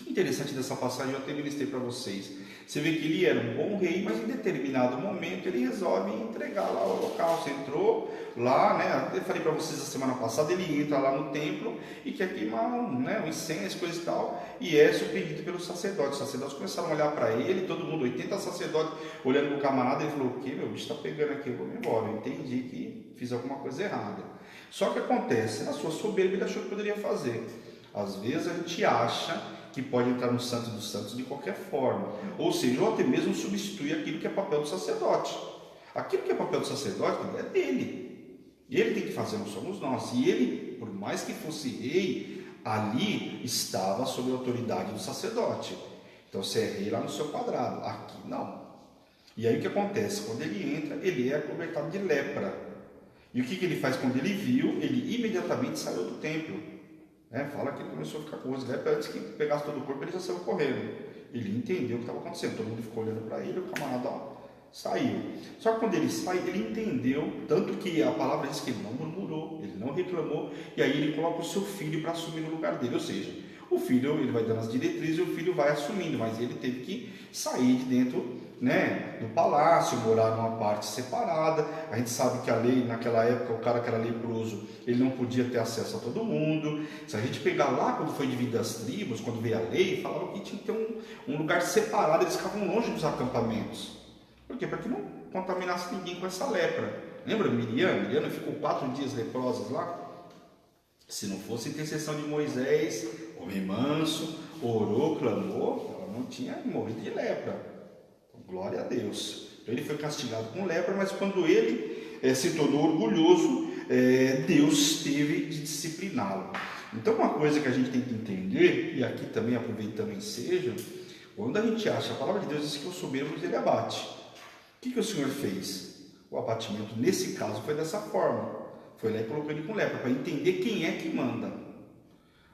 [SPEAKER 1] O que é interessante dessa passagem, eu até ministrei para vocês. Você vê que ele era um bom rei, mas em determinado momento ele resolve entregar lá o holocausto. Entrou lá, né? Eu falei para vocês a semana passada, ele entra lá no templo e quer queimar um incenso, coisa e tal, e é surpreendido pelos sacerdotes. Os sacerdotes começaram a olhar para ele, todo mundo, 80 sacerdotes olhando para o camarada. Ele falou: o que, meu bicho está pegando aqui, eu vou me embora, eu entendi que fiz alguma coisa errada. Só que acontece, na sua soberba ele achou que poderia fazer. Às vezes a gente acha que pode entrar no Santo dos Santos de qualquer forma, ou seja, ou até mesmo substituir aquilo que é papel do sacerdote. Aquilo que é papel do sacerdote é dele, ele tem que fazer, não somos nós. E ele, por mais que fosse rei, Ali estava sob a autoridade do sacerdote. Então você é rei lá no seu quadrado. Aqui não. E aí o que acontece? Quando ele entra, ele é acobertado de lepra. E o que ele faz quando ele viu? Ele imediatamente saiu do templo. Fala que ele começou a ficar com os lepra antes que pegasse todo o corpo, ele já saiu correndo. Ele entendeu o que estava acontecendo. Todo mundo ficou olhando para ele, o camarada saiu. Só que quando ele sai, ele entendeu, tanto que a palavra diz que ele não murmurou, ele não reclamou, e aí ele coloca o seu filho para assumir no lugar dele. Ou seja, o filho ele vai dando as diretrizes e o filho vai assumindo, mas ele teve que sair de dentro do palácio, morar numa parte separada. A gente sabe que a lei, naquela época, o cara que era leproso, ele não podia ter acesso a todo mundo. Se a gente pegar lá, quando foi dividir as tribos, quando veio a lei, falava que tinha que ter um lugar separado, eles ficavam longe dos acampamentos. Por quê? Para que não contaminasse ninguém com essa lepra. Lembra Miriam? Miriam ficou 4 dias leprosa lá. Se não fosse intercessão de Moisés, homem manso, orou, clamou, ela não tinha morrido de lepra. Glória a Deus. Então ele foi castigado com lepra, mas quando ele se tornou orgulhoso, Deus teve de discipliná-lo. Então uma coisa que a gente tem que entender, e aqui também aproveitando o ensejo, quando a gente acha, a palavra de Deus diz que o soberbo ele abate. O que o Senhor fez? O abatimento nesse caso foi dessa forma. Foi lá e colocou ele com lepra, para entender quem é que manda.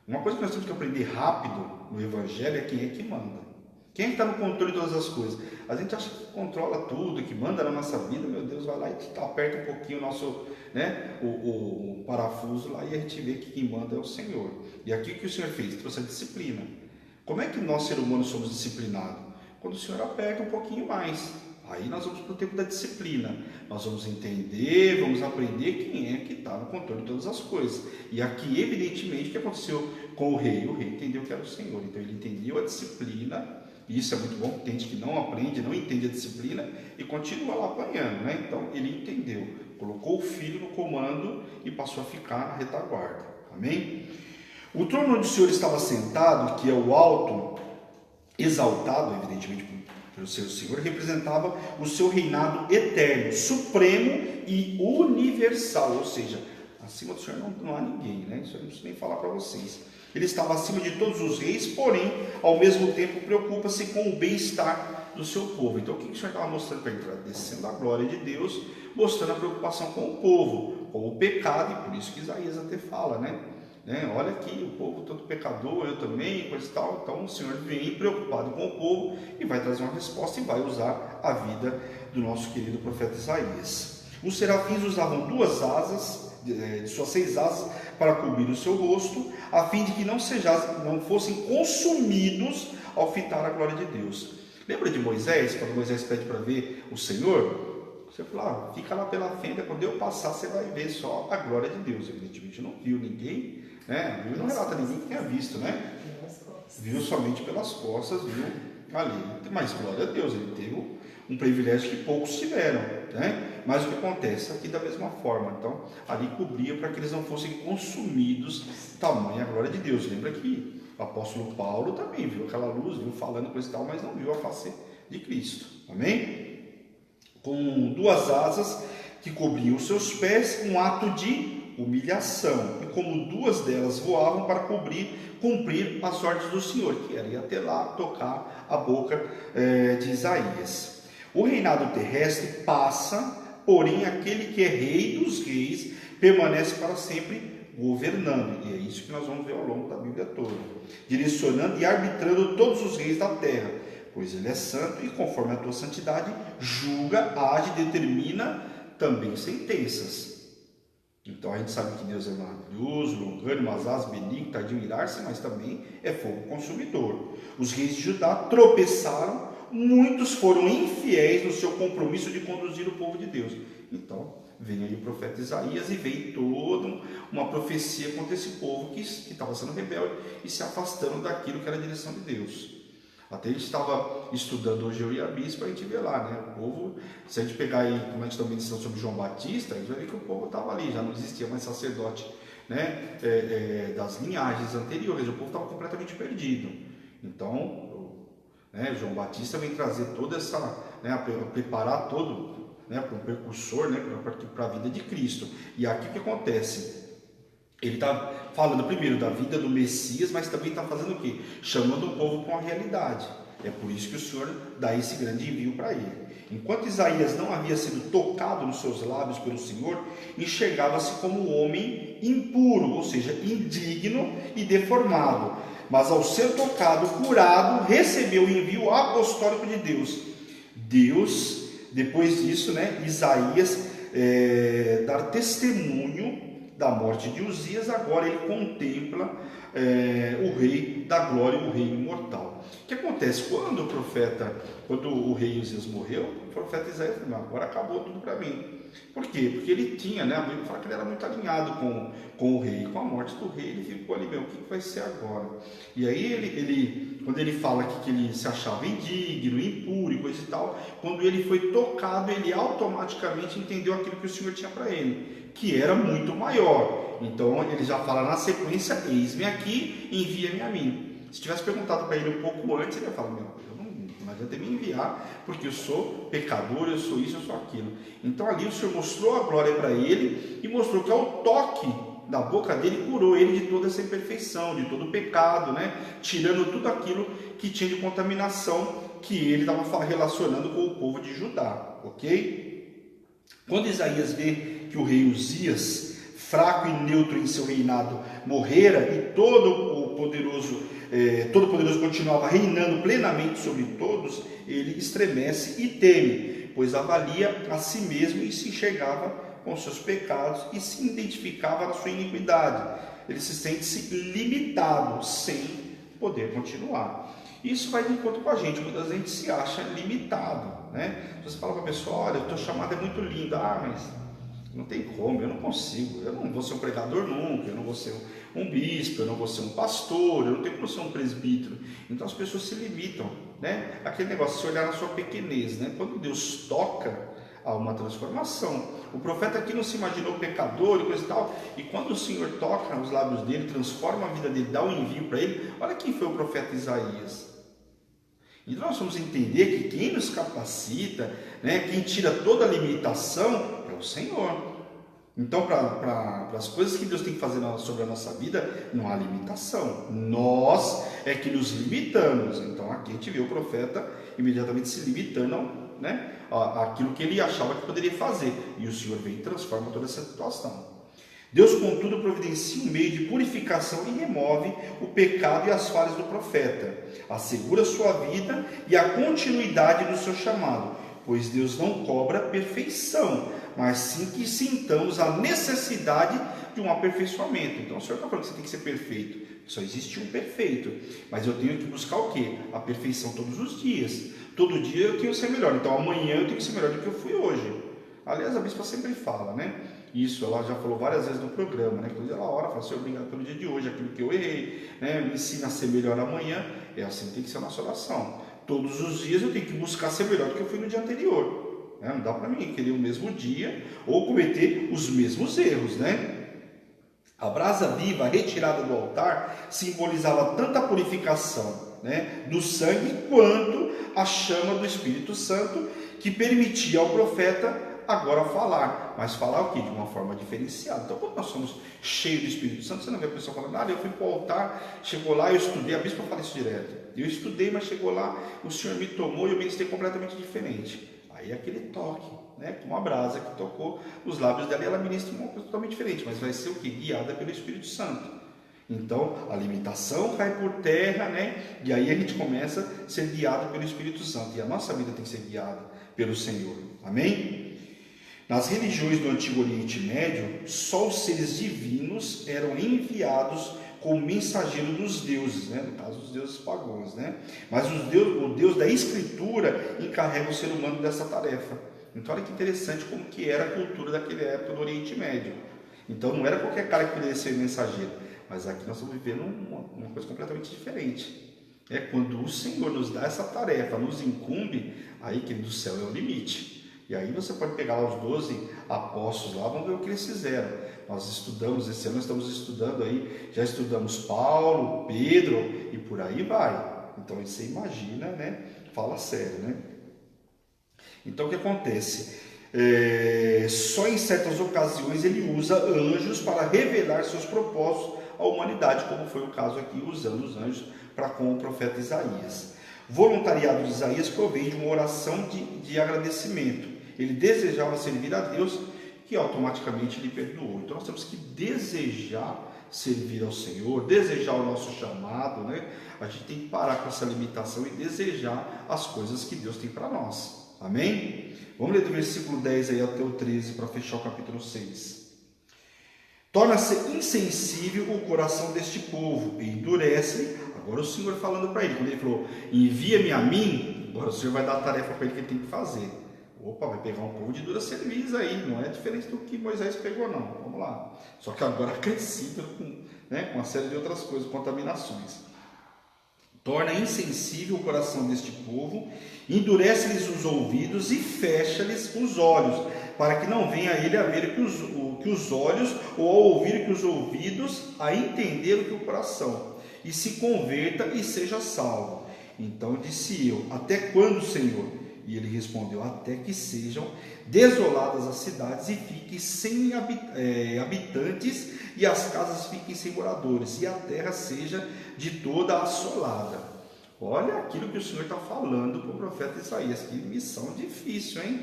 [SPEAKER 1] Uma coisa que nós temos que aprender rápido no Evangelho é quem é que manda. Quem é que está no controle de todas as coisas? A gente acha que controla tudo, que manda na nossa vida, meu Deus, vai lá e aperta um pouquinho o nosso, o parafuso lá e a gente vê que quem manda é o Senhor. E aqui o que o Senhor fez? Trouxe a disciplina. Como é que nós, seres humanos, somos disciplinados? Quando o Senhor aperta um pouquinho mais. Aí nós vamos para o tempo da disciplina. Nós vamos entender, vamos aprender quem é que está no controle de todas as coisas. E aqui, evidentemente, o que aconteceu com o rei? O rei entendeu que era o Senhor. Então ele entendeu a disciplina. E isso é muito bom, tem gente que não aprende, não entende a disciplina e continua lá apanhando, Então ele entendeu, colocou o filho no comando e passou a ficar na retaguarda. Amém? O trono onde o Senhor estava sentado, que é o alto, exaltado, evidentemente, pelo seu Senhor, representava o seu reinado eterno, supremo e universal, ou seja, acima do Senhor não há ninguém, Isso eu não preciso nem falar para vocês. Ele estava acima de todos os reis, porém, ao mesmo tempo, preocupa-se com o bem-estar do seu povo. Então, o que o Senhor estava mostrando para ele? Descendo a glória de Deus, mostrando a preocupação com o povo, com o pecado, e por isso que Isaías até fala, Olha aqui, o povo todo pecador, eu também, coisa e tal. Então, o Senhor vem preocupado com o povo e vai trazer uma resposta e vai usar a vida do nosso querido profeta Isaías. Os serafins usavam 2 asas, de suas 6 asas, para cobrir o seu rosto, a fim de que não fossem consumidos ao fitar a glória de Deus. Lembra de Moisés, quando Moisés pede para ver o Senhor? Você fala, fica lá pela fenda, quando eu passar você vai ver só a glória de Deus. Evidentemente não viu ninguém, a Bíblia não relata ninguém que tenha visto, Viu somente pelas costas, viu ali. Mas glória a Deus, ele teve um privilégio que poucos tiveram, Mas o que acontece? Aqui da mesma forma, então, ali cobria para que eles não fossem consumidos, tamanha a glória de Deus. Lembra que o apóstolo Paulo também viu aquela luz, viu falando coisa e tal, mas não viu a face de Cristo, amém? Com 2 asas que cobriam os seus pés, um ato de humilhação, e como 2 delas voavam para cumprir as ordens do Senhor, que era ir até lá tocar a boca de Isaías. O reinado terrestre passa, porém aquele que é rei dos reis permanece para sempre governando, e é isso que nós vamos ver ao longo da Bíblia toda, direcionando e arbitrando todos os reis da terra, pois ele é santo e conforme a tua santidade julga, age e determina também sentenças. Então a gente sabe que Deus é maravilhoso, longânimo, asaz, benigno, tardio em irar-se, mas também é fogo consumidor. Os reis de Judá tropeçaram, muitos foram infiéis no seu compromisso de conduzir o povo de Deus. Então vem aí o profeta Isaías e vem toda uma profecia contra esse povo que estava sendo rebelde e se afastando daquilo que era a direção de Deus. Até a gente estava estudando hoje, eu e a bispa, a gente vê lá, o povo, se a gente pegar aí, como a gente está ensinando sobre João Batista, a gente vai ver que o povo estava ali, já não existia mais sacerdote, das linhagens anteriores, o povo estava completamente perdido. Então, João Batista vem trazer toda essa, preparar todo, para um precursor, para a vida de Cristo. E aqui o que acontece? Ele está falando primeiro da vida do Messias, mas também está fazendo o quê? Chamando o povo para uma realidade. É por isso que o Senhor dá esse grande envio para ele. Enquanto Isaías não havia sido tocado nos seus lábios pelo Senhor, enxergava-se como um homem impuro, ou seja, indigno e deformado. Mas ao ser tocado, curado, recebeu o envio apostólico de Deus. Deus, depois disso, Isaías dar testemunho da morte de Uzias, agora ele contempla o rei da glória, o rei imortal. O que acontece? Quando o rei Uzias morreu, o profeta Isaías falou, agora acabou tudo para mim. Por quê? Porque ele tinha, a Bíblia fala que ele era muito alinhado com o rei. Com a morte do rei, ele ficou ali, o que vai ser agora? E aí, quando ele fala que ele se achava indigno, impuro e coisa e tal, quando ele foi tocado, ele automaticamente entendeu aquilo que o Senhor tinha para ele, que era muito maior. Então, ele já fala na sequência, eis-me aqui, envia-me a mim. Se tivesse perguntado para ele um pouco antes, ele ia falar, não adianta me enviar, porque eu sou pecador, eu sou isso, eu sou aquilo. Então ali o Senhor mostrou a glória para ele e mostrou que ao toque da boca dele curou ele de toda essa imperfeição, de todo o pecado, tirando tudo aquilo que tinha de contaminação que ele estava relacionando com o povo de Judá, ok? Quando Isaías vê que o rei Uzias, fraco e neutro em seu reinado, morrera e todo poderoso continuava reinando plenamente sobre todos, ele estremece e teme, pois avalia a si mesmo e se enxergava com seus pecados e se identificava na sua iniquidade. Ele se sente limitado, sem poder continuar. Isso vai de encontro com a gente. Muitas vezes a gente se acha limitado, Você fala para a pessoa, olha, o teu chamado é muito lindo, mas não tem como, eu não consigo, eu não vou ser um pregador nunca, eu não vou ser um bispo, eu não vou ser um pastor, eu não tenho como ser um presbítero. Então as pessoas se limitam, aquele negócio, se olhar na sua pequenez, quando Deus toca, há uma transformação. O profeta aqui não se imaginou pecador e coisa e tal, e quando o Senhor toca nos lábios dele, transforma a vida dele, dá um envio para ele, olha quem foi o profeta Isaías. Então nós vamos entender que quem nos capacita, quem tira toda a limitação é o Senhor. Então para as coisas que Deus tem que fazer sobre a nossa vida, não há limitação. Nós é que nos limitamos. Então aqui a gente vê o profeta imediatamente se limitando, àquilo que ele achava que poderia fazer. E o Senhor vem e transforma toda essa situação. Deus, contudo, providencia um meio de purificação e remove o pecado e as falhas do profeta, assegura sua vida e a continuidade do seu chamado, pois Deus não cobra perfeição, mas sim que sintamos a necessidade de um aperfeiçoamento. Então o Senhor está falando que você tem que ser perfeito, só existe um perfeito, mas eu tenho que buscar o quê? A perfeição todos os dias. Todo dia eu tenho que ser melhor, então amanhã eu tenho que ser melhor do que eu fui hoje. Aliás, a bispa sempre fala, isso, ela já falou várias vezes no programa, Quando ela ora, fala, Senhor, obrigado pelo dia de hoje, aquilo que eu errei, me ensina a ser melhor amanhã. É assim que tem que ser a nossa oração. Todos os dias eu tenho que buscar ser melhor do que eu fui no dia anterior. Não dá para mim querer o mesmo dia ou cometer os mesmos erros, A brasa viva retirada do altar simbolizava tanto a purificação, do sangue, quanto a chama do Espírito Santo, que permitia ao profeta agora falar, mas falar o quê? De uma forma diferenciada. Então, quando nós somos cheios do Espírito Santo, você não vê a pessoa falando, eu fui para o altar, chegou lá, eu estudei, a bispa fala isso direto, eu estudei, mas chegou lá, o Senhor me tomou e eu ministrei completamente diferente. Aí é aquele toque, como a brasa que tocou os lábios dela, e ela ministra uma coisa totalmente diferente, mas vai ser o quê? Guiada pelo Espírito Santo. Então, a limitação cai por terra, e aí a gente começa a ser guiado pelo Espírito Santo, e a nossa vida tem que ser guiada pelo Senhor. Amém? Nas religiões do Antigo Oriente Médio, só os seres divinos eram enviados como mensageiro dos deuses, no caso os deuses pagãos, mas o Deus da Escritura encarrega o ser humano dessa tarefa. Então olha que interessante como que era a cultura daquela época do Oriente Médio. Então não era qualquer cara que poderia ser mensageiro, mas aqui nós estamos vivendo uma coisa completamente diferente. Quando o Senhor nos dá essa tarefa, nos incumbe, aí que do céu é o limite. E aí você pode pegar lá os 12 apóstolos lá, vamos ver o que eles fizeram. Nós estudamos, esse ano estamos estudando aí, já estudamos Paulo, Pedro e por aí vai. Então você imagina, fala sério, Então o que acontece? Só em certas ocasiões ele usa anjos para revelar seus propósitos à humanidade, como foi o caso aqui, usando os anjos para com o profeta Isaías. O voluntariado de Isaías provém de uma oração de agradecimento. Ele desejava servir a Deus, que automaticamente lhe perdoou. Então nós temos que desejar servir ao Senhor, desejar o nosso chamado, né? A gente tem que parar com essa limitação e desejar as coisas que Deus tem para nós. Amém? Vamos ler do versículo 10 aí até o 13 para fechar o capítulo 6. Torna-se insensível o coração deste povo e endurece. Agora o Senhor falando para ele, quando ele falou, envia-me a mim, agora o Senhor vai dar a tarefa para ele que ele tem que fazer. Opa, vai pegar um povo de dura cerviz aí, não é diferente do que Moisés pegou não, vamos lá. Só que agora crescido com uma série de outras coisas, contaminações. Torna insensível o coração deste povo, endurece-lhes os ouvidos e fecha-lhes os olhos, para que não venha ele a ver que os olhos, ou ao ouvir que os ouvidos, a entender o que o coração, e se converta e seja salvo. Então disse eu, até quando, Senhor? E ele respondeu, até que sejam desoladas as cidades e fiquem sem habitantes, e as casas fiquem sem moradores, e a terra seja de toda assolada. Olha aquilo que o Senhor está falando para o profeta Isaías, que missão difícil, hein?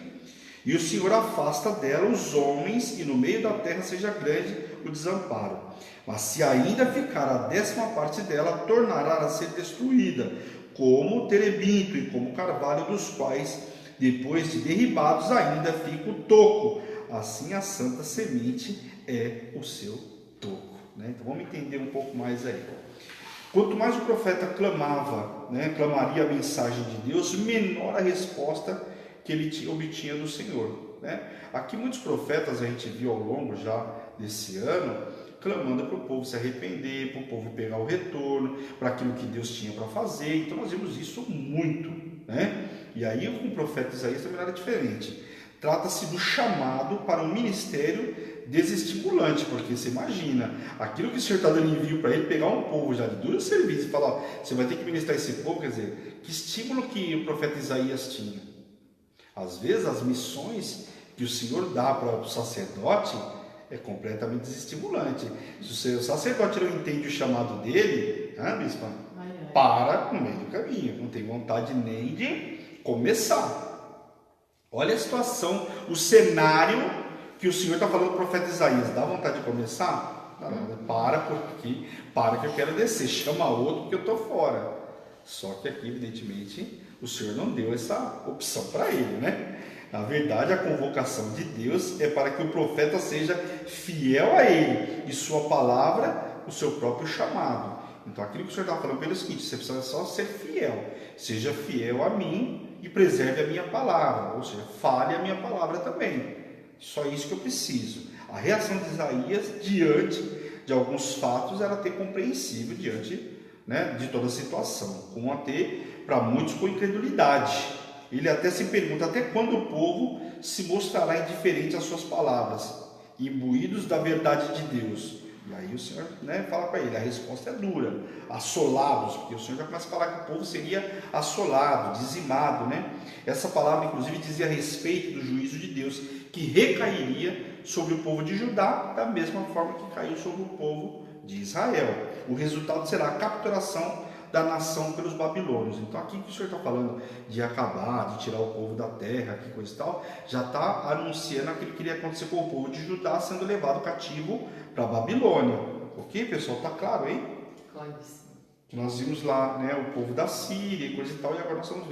[SPEAKER 1] E o Senhor afasta dela os homens, e no meio da terra seja grande o desamparo. Mas se ainda ficar a 10ª parte dela, tornará a ser destruída, como o terebinto e como o carvalho, dos quais, depois de derribados, ainda fica o toco. Assim a santa semente é o seu toco. Então vamos entender um pouco mais aí. Quanto mais o profeta clamaria a mensagem de Deus, menor a resposta que ele obtinha do Senhor. Aqui muitos profetas a gente viu ao longo já desse ano, clamando para o povo se arrepender, para o povo pegar o retorno, para aquilo que Deus tinha para fazer. Então nós vimos isso muito, E aí com o profeta Isaías também era diferente. Trata-se do chamado para um ministério desestimulante, porque você imagina, aquilo que o Senhor está dando envio para ele, pegar um povo já de duro serviço e falar, você vai ter que ministrar esse povo, quer dizer, que estímulo que o profeta Isaías tinha. Às vezes as missões que o Senhor dá para o sacerdote é completamente desestimulante. Se o sacerdote não entende o chamado dele, bispa, para no meio do caminho, não tem vontade nem de começar. Olha a situação, o cenário que o Senhor está falando para o profeta Isaías. Dá vontade de começar? Não, para que eu quero descer, chama outro porque eu estou fora. Só que aqui, evidentemente, o Senhor não deu essa opção para ele, Na verdade, a convocação de Deus é para que o profeta seja fiel a ele e sua palavra, o seu próprio chamado. Então, aquilo que o Senhor está falando para ele é o seguinte, você precisa só ser fiel. Seja fiel a mim e preserve a minha palavra, ou seja, fale a minha palavra também. Só isso que eu preciso. A reação de Isaías diante de alguns fatos era até compreensível diante de toda a situação, com até para muitos com incredulidade. Ele até se pergunta até quando o povo se mostrará indiferente às suas palavras, imbuídos da verdade de Deus. E aí o Senhor fala para ele, a resposta é dura, assolados, porque o Senhor já começa a falar que o povo seria assolado, dizimado. Essa palavra inclusive dizia a respeito do juízo de Deus, que recairia sobre o povo de Judá, da mesma forma que caiu sobre o povo de Israel. O resultado será a capturação da nação pelos babilônios. Então aqui que o Senhor está falando de acabar, de tirar o povo da terra, que coisa e tal, já está anunciando aquilo que iria acontecer com o povo de Judá sendo levado cativo para a Babilônia. Ok, pessoal? Está claro aí?
[SPEAKER 2] Claríssimo.
[SPEAKER 1] Nós vimos lá o povo da Síria e coisa e tal, e agora nós estamos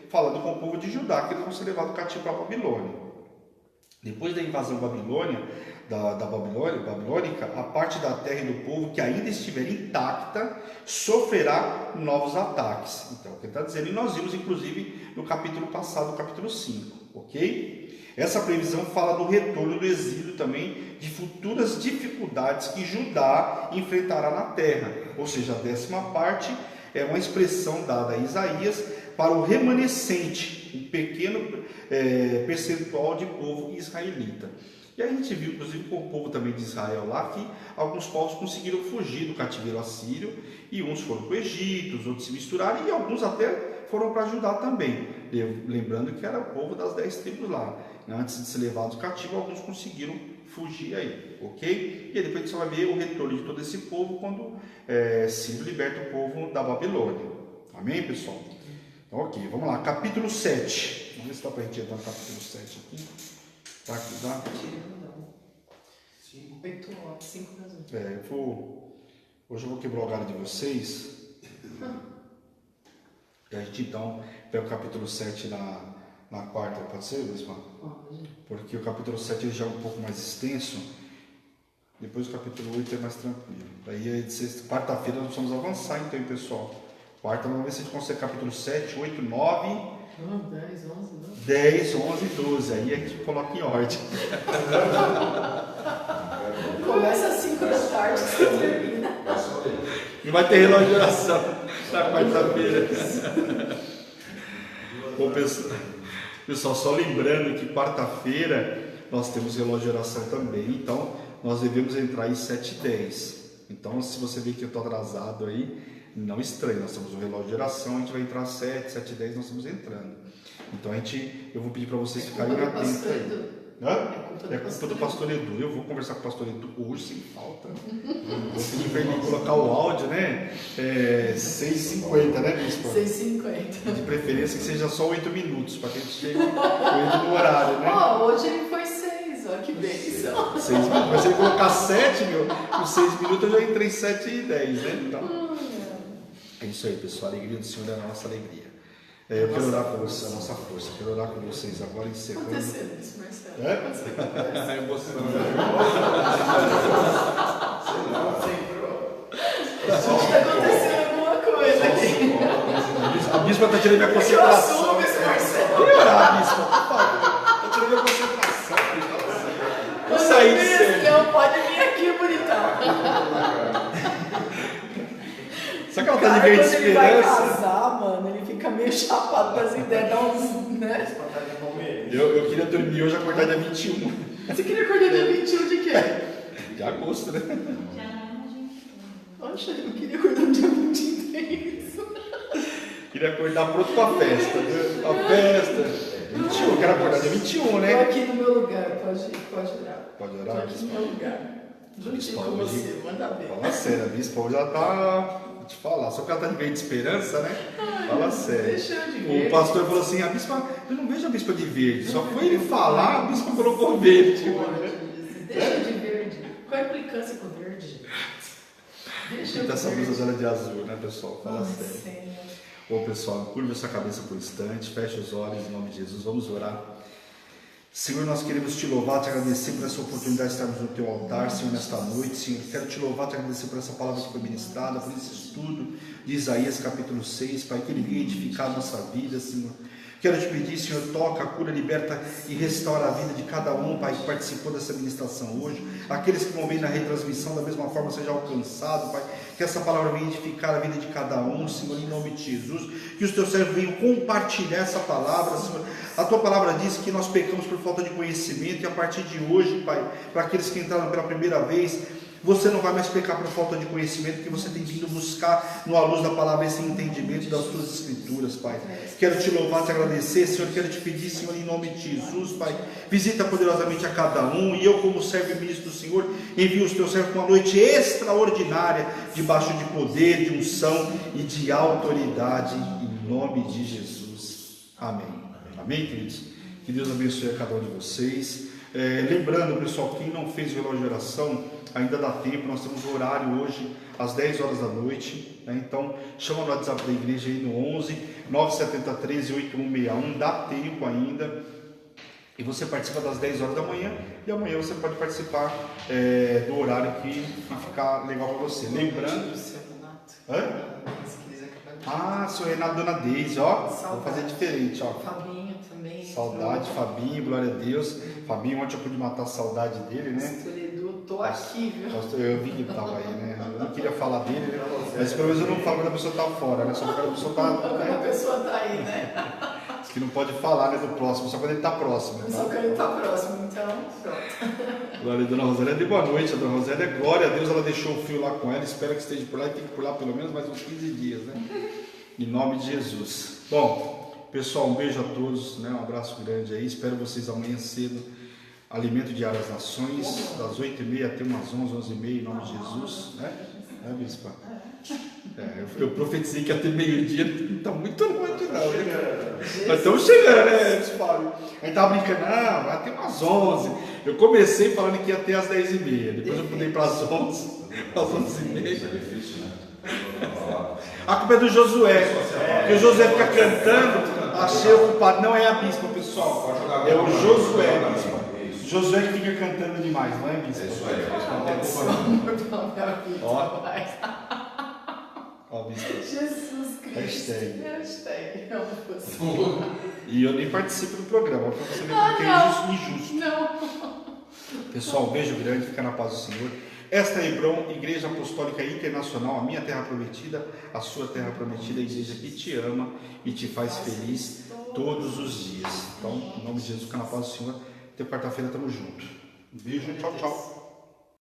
[SPEAKER 1] falando com o povo de Judá, que eles vão ser levados cativo para a Babilônia. Depois da invasão babilônica, a parte da terra e do povo que ainda estiver intacta sofrerá novos ataques. Então, o que ele está dizendo, e nós vimos inclusive no capítulo passado, no capítulo 5, ok? Essa previsão fala do retorno do exílio também, de futuras dificuldades que Judá enfrentará na terra. Ou seja, a 10ª parte é uma expressão dada a Isaías para o remanescente, um pequeno percentual de povo israelita. E a gente viu, inclusive, com o povo também de Israel lá, que alguns povos conseguiram fugir do cativeiro assírio, e uns foram para o Egito, os outros se misturaram, e alguns até foram para ajudar também. Lembrando que era o povo das 10 tribos lá. Antes de ser levados cativo, alguns conseguiram fugir aí, ok? E aí depois a gente só vai ver o retorno de todo esse povo quando Ciro liberta o povo da Babilônia. Amém, pessoal? Então, ok, vamos lá, capítulo 7. Vamos ver se dá para a gente entrar no capítulo 7 aqui. Tá aqui, tá?
[SPEAKER 2] 8 horas, 5 para as 8.
[SPEAKER 1] Hoje eu vou quebrar o galho de vocês. E a gente então pega o capítulo 7 na quarta, pode ser, Bispo? Porque o capítulo 7 ele já é um pouco mais extenso. Depois o capítulo 8 é mais tranquilo. Daí quarta-feira nós vamos avançar então, pessoal. Quarta, vamos ver se a gente consegue capítulo 7, 8, 9... 10, 11 e 12. Aí a gente coloca em ordem.
[SPEAKER 2] Começa às 5 da tarde, você termina.
[SPEAKER 1] E vai ter relógio de oração na quarta-feira. Bom, pessoal, só lembrando que quarta-feira nós temos relógio de oração também. Então, nós devemos entrar às 7h10. Então, se você vê que eu estou atrasado aí, não estranhe. Nós temos o relógio de oração, a gente vai entrar às 7, 7h10, nós estamos entrando. Então, eu vou pedir para vocês ficarem atentos aí. É culpa do pastor Edu. Eu vou conversar com o pastor Edu hoje, sem falta. Vou pedir para ele colocar o áudio, né? 6h50, né, Bispo?
[SPEAKER 2] 6h50.
[SPEAKER 1] De preferência que seja só 8 minutos, para que a gente chegue no horário, né?
[SPEAKER 2] Hoje ele foi 6, ó, que bênção.
[SPEAKER 1] 6 minutos. Mas se ele colocar 7, com 6 minutos eu já entrei 7h10, né? Então, é isso aí, pessoal. A alegria do Senhor é a nossa alegria. Eu quero orar com vocês, a nossa força. Quero orar com vocês agora, encerrando.
[SPEAKER 2] Acontecendo isso, Marcelo.
[SPEAKER 1] É emoção.
[SPEAKER 2] Está acontecendo alguma coisa aqui.
[SPEAKER 1] A bispa está tirando minha concentração.
[SPEAKER 2] Eu assumo esse Marcelo.
[SPEAKER 1] Queria orar, bispa, por favor. Está tirando minha concentração. Vou sair de cena.
[SPEAKER 2] Não pode vir aqui, bonitão.
[SPEAKER 1] Só que ela está de verde de
[SPEAKER 2] Quando ele vai
[SPEAKER 1] esperança.
[SPEAKER 2] casar, mano, ele fica meio chapado das ideias, dá uns, né?
[SPEAKER 1] Eu queria dormir hoje, acordar dia 21.
[SPEAKER 2] Você queria acordar dia 21 de quê?
[SPEAKER 1] De agosto, né?
[SPEAKER 2] Poxa, eu queria acordar no dia 23.
[SPEAKER 1] Queria acordar pronto para a festa, né? A festa. 21, eu quero acordar dia 21,
[SPEAKER 2] Tô
[SPEAKER 1] né?
[SPEAKER 2] aqui no meu lugar, pode orar.
[SPEAKER 1] Pode
[SPEAKER 2] Tô
[SPEAKER 1] orar,
[SPEAKER 2] aqui no
[SPEAKER 1] bispa?
[SPEAKER 2] meu lugar. Juntinho com você, manda ver.
[SPEAKER 1] Fala sério, a bispa hoje ela tá. Vou te falar, só que ela tá de verde de esperança, né? Fala sério.
[SPEAKER 2] Deixa eu de verde.
[SPEAKER 1] O pastor falou assim: a bispa, eu não vejo a bispa de verde. Só foi ele falar, a bispa colocou verde.
[SPEAKER 2] Deixa de verde. Qual a implicância com verde? Deixa
[SPEAKER 1] Então, essa
[SPEAKER 2] de
[SPEAKER 1] blusa
[SPEAKER 2] verde.
[SPEAKER 1] já era de azul, né, pessoal? Fala
[SPEAKER 2] Ai,
[SPEAKER 1] sério.
[SPEAKER 2] Senhor.
[SPEAKER 1] Bom, pessoal, curva sua cabeça por um instante, feche os olhos em nome de Jesus, vamos orar. Senhor, nós queremos te louvar, te agradecer por essa oportunidade de estarmos no teu altar, Senhor, nesta noite. Senhor, quero te louvar, te agradecer por essa palavra que foi ministrada, por esse estudo de Isaías capítulo 6, Pai, que ele venha edificar a nossa vida, Senhor. Quero te pedir, Senhor, toca, cura, liberta e restaura a vida de cada um, Pai, que participou dessa ministração hoje. Aqueles que vão ver na retransmissão da mesma forma sejam alcançados, Pai. Que essa palavra venha edificar a vida de cada um, Senhor, em nome de Jesus. Que os teus servos venham compartilhar essa palavra, Senhor. A tua palavra diz que nós pecamos por falta de conhecimento, e a partir de hoje, Pai, para aqueles que entraram pela primeira vez, você não vai mais pecar por falta de conhecimento, porque você tem vindo buscar, à luz da palavra, esse entendimento das tuas escrituras, Pai. Quero te louvar, te agradecer, Senhor. Quero te pedir, Senhor, em nome de Jesus, Pai, visita poderosamente a cada um. E eu, como servo e ministro do Senhor, envio os teus servos com uma noite extraordinária, debaixo de poder, de unção e de autoridade, em nome de Jesus. Amém. Amém, queridos? Que Deus abençoe a cada um de vocês. Lembrando, pessoal, quem não fez o relógio de oração, ainda dá tempo. Nós temos o horário hoje às 10 horas da noite, né? Então chama no WhatsApp da igreja aí no 11 970 13 8161, dá tempo ainda, e você participa das 10 horas da manhã, e amanhã você pode participar do horário que ficar legal para você. Lembrando, seu Renato, dona Deise, ó, vou fazer diferente, ó.
[SPEAKER 2] Fabinho também.
[SPEAKER 1] Saudade, Fabinho, glória a Deus. Fabinho, ontem eu pude matar a saudade dele, né?
[SPEAKER 2] Pastor Edu, tô aqui, viu?
[SPEAKER 1] Eu vi que ele estava aí, né? Eu não queria falar dele, né? Mas pelo menos eu não falo quando a pessoa está fora, né? Só quando a pessoa está.
[SPEAKER 2] Quando a pessoa tá aí, né?
[SPEAKER 1] Diz que não pode falar, né, do próximo, só quando ele está próximo.
[SPEAKER 2] Só quando ele tá próximo, então pronto.
[SPEAKER 1] Glória a Dona Rosélia, de boa noite. A Dona Rosélia, glória a Deus, ela deixou o fio lá com ela. Espero que esteja por lá e tem que ir por lá pelo menos mais uns 15 dias, né? Em nome de Jesus. Bom, pessoal, um beijo a todos, né? Um abraço grande aí. Espero vocês amanhã cedo. Alimento Diário às Nações, das 8h30 até umas 11, 11h30, em nome de Jesus, né? É, bispa? Eu profetizei que ia ter meio-dia, não está muito longe não, né? Nós estamos chegando, né, Fábio? A gente estava brincando, não, vai ter umas 11. Eu comecei falando que ia ter às 10h30, depois eu mudei para as 11, às 11h30.
[SPEAKER 4] Isso é difícil, né?
[SPEAKER 1] A culpa é do Josué, porque o Josué fica cantando, achei o culpado. Não é a bispa, pessoal, é o Josué, bispa. Josué que fica cantando demais, não é, bispa?
[SPEAKER 4] É isso aí, a bispa não tem culpa não.
[SPEAKER 1] Ó, bispa.
[SPEAKER 2] Jesus Cristo.
[SPEAKER 1] Hashtag.
[SPEAKER 2] Eu não consigo.
[SPEAKER 1] E eu nem participo do programa, para você ver que é injusto.
[SPEAKER 2] Não.
[SPEAKER 1] Pessoal, um beijo grande, fica na paz do Senhor. Esta é Hebron, Igreja Apostólica Internacional, a minha terra prometida, a sua terra prometida, a igreja que te ama e te faz feliz todos os dias. Então, em nome de Jesus, fica na paz do Senhor. Até quarta-feira, tamo junto. Um beijo, tchau, tchau.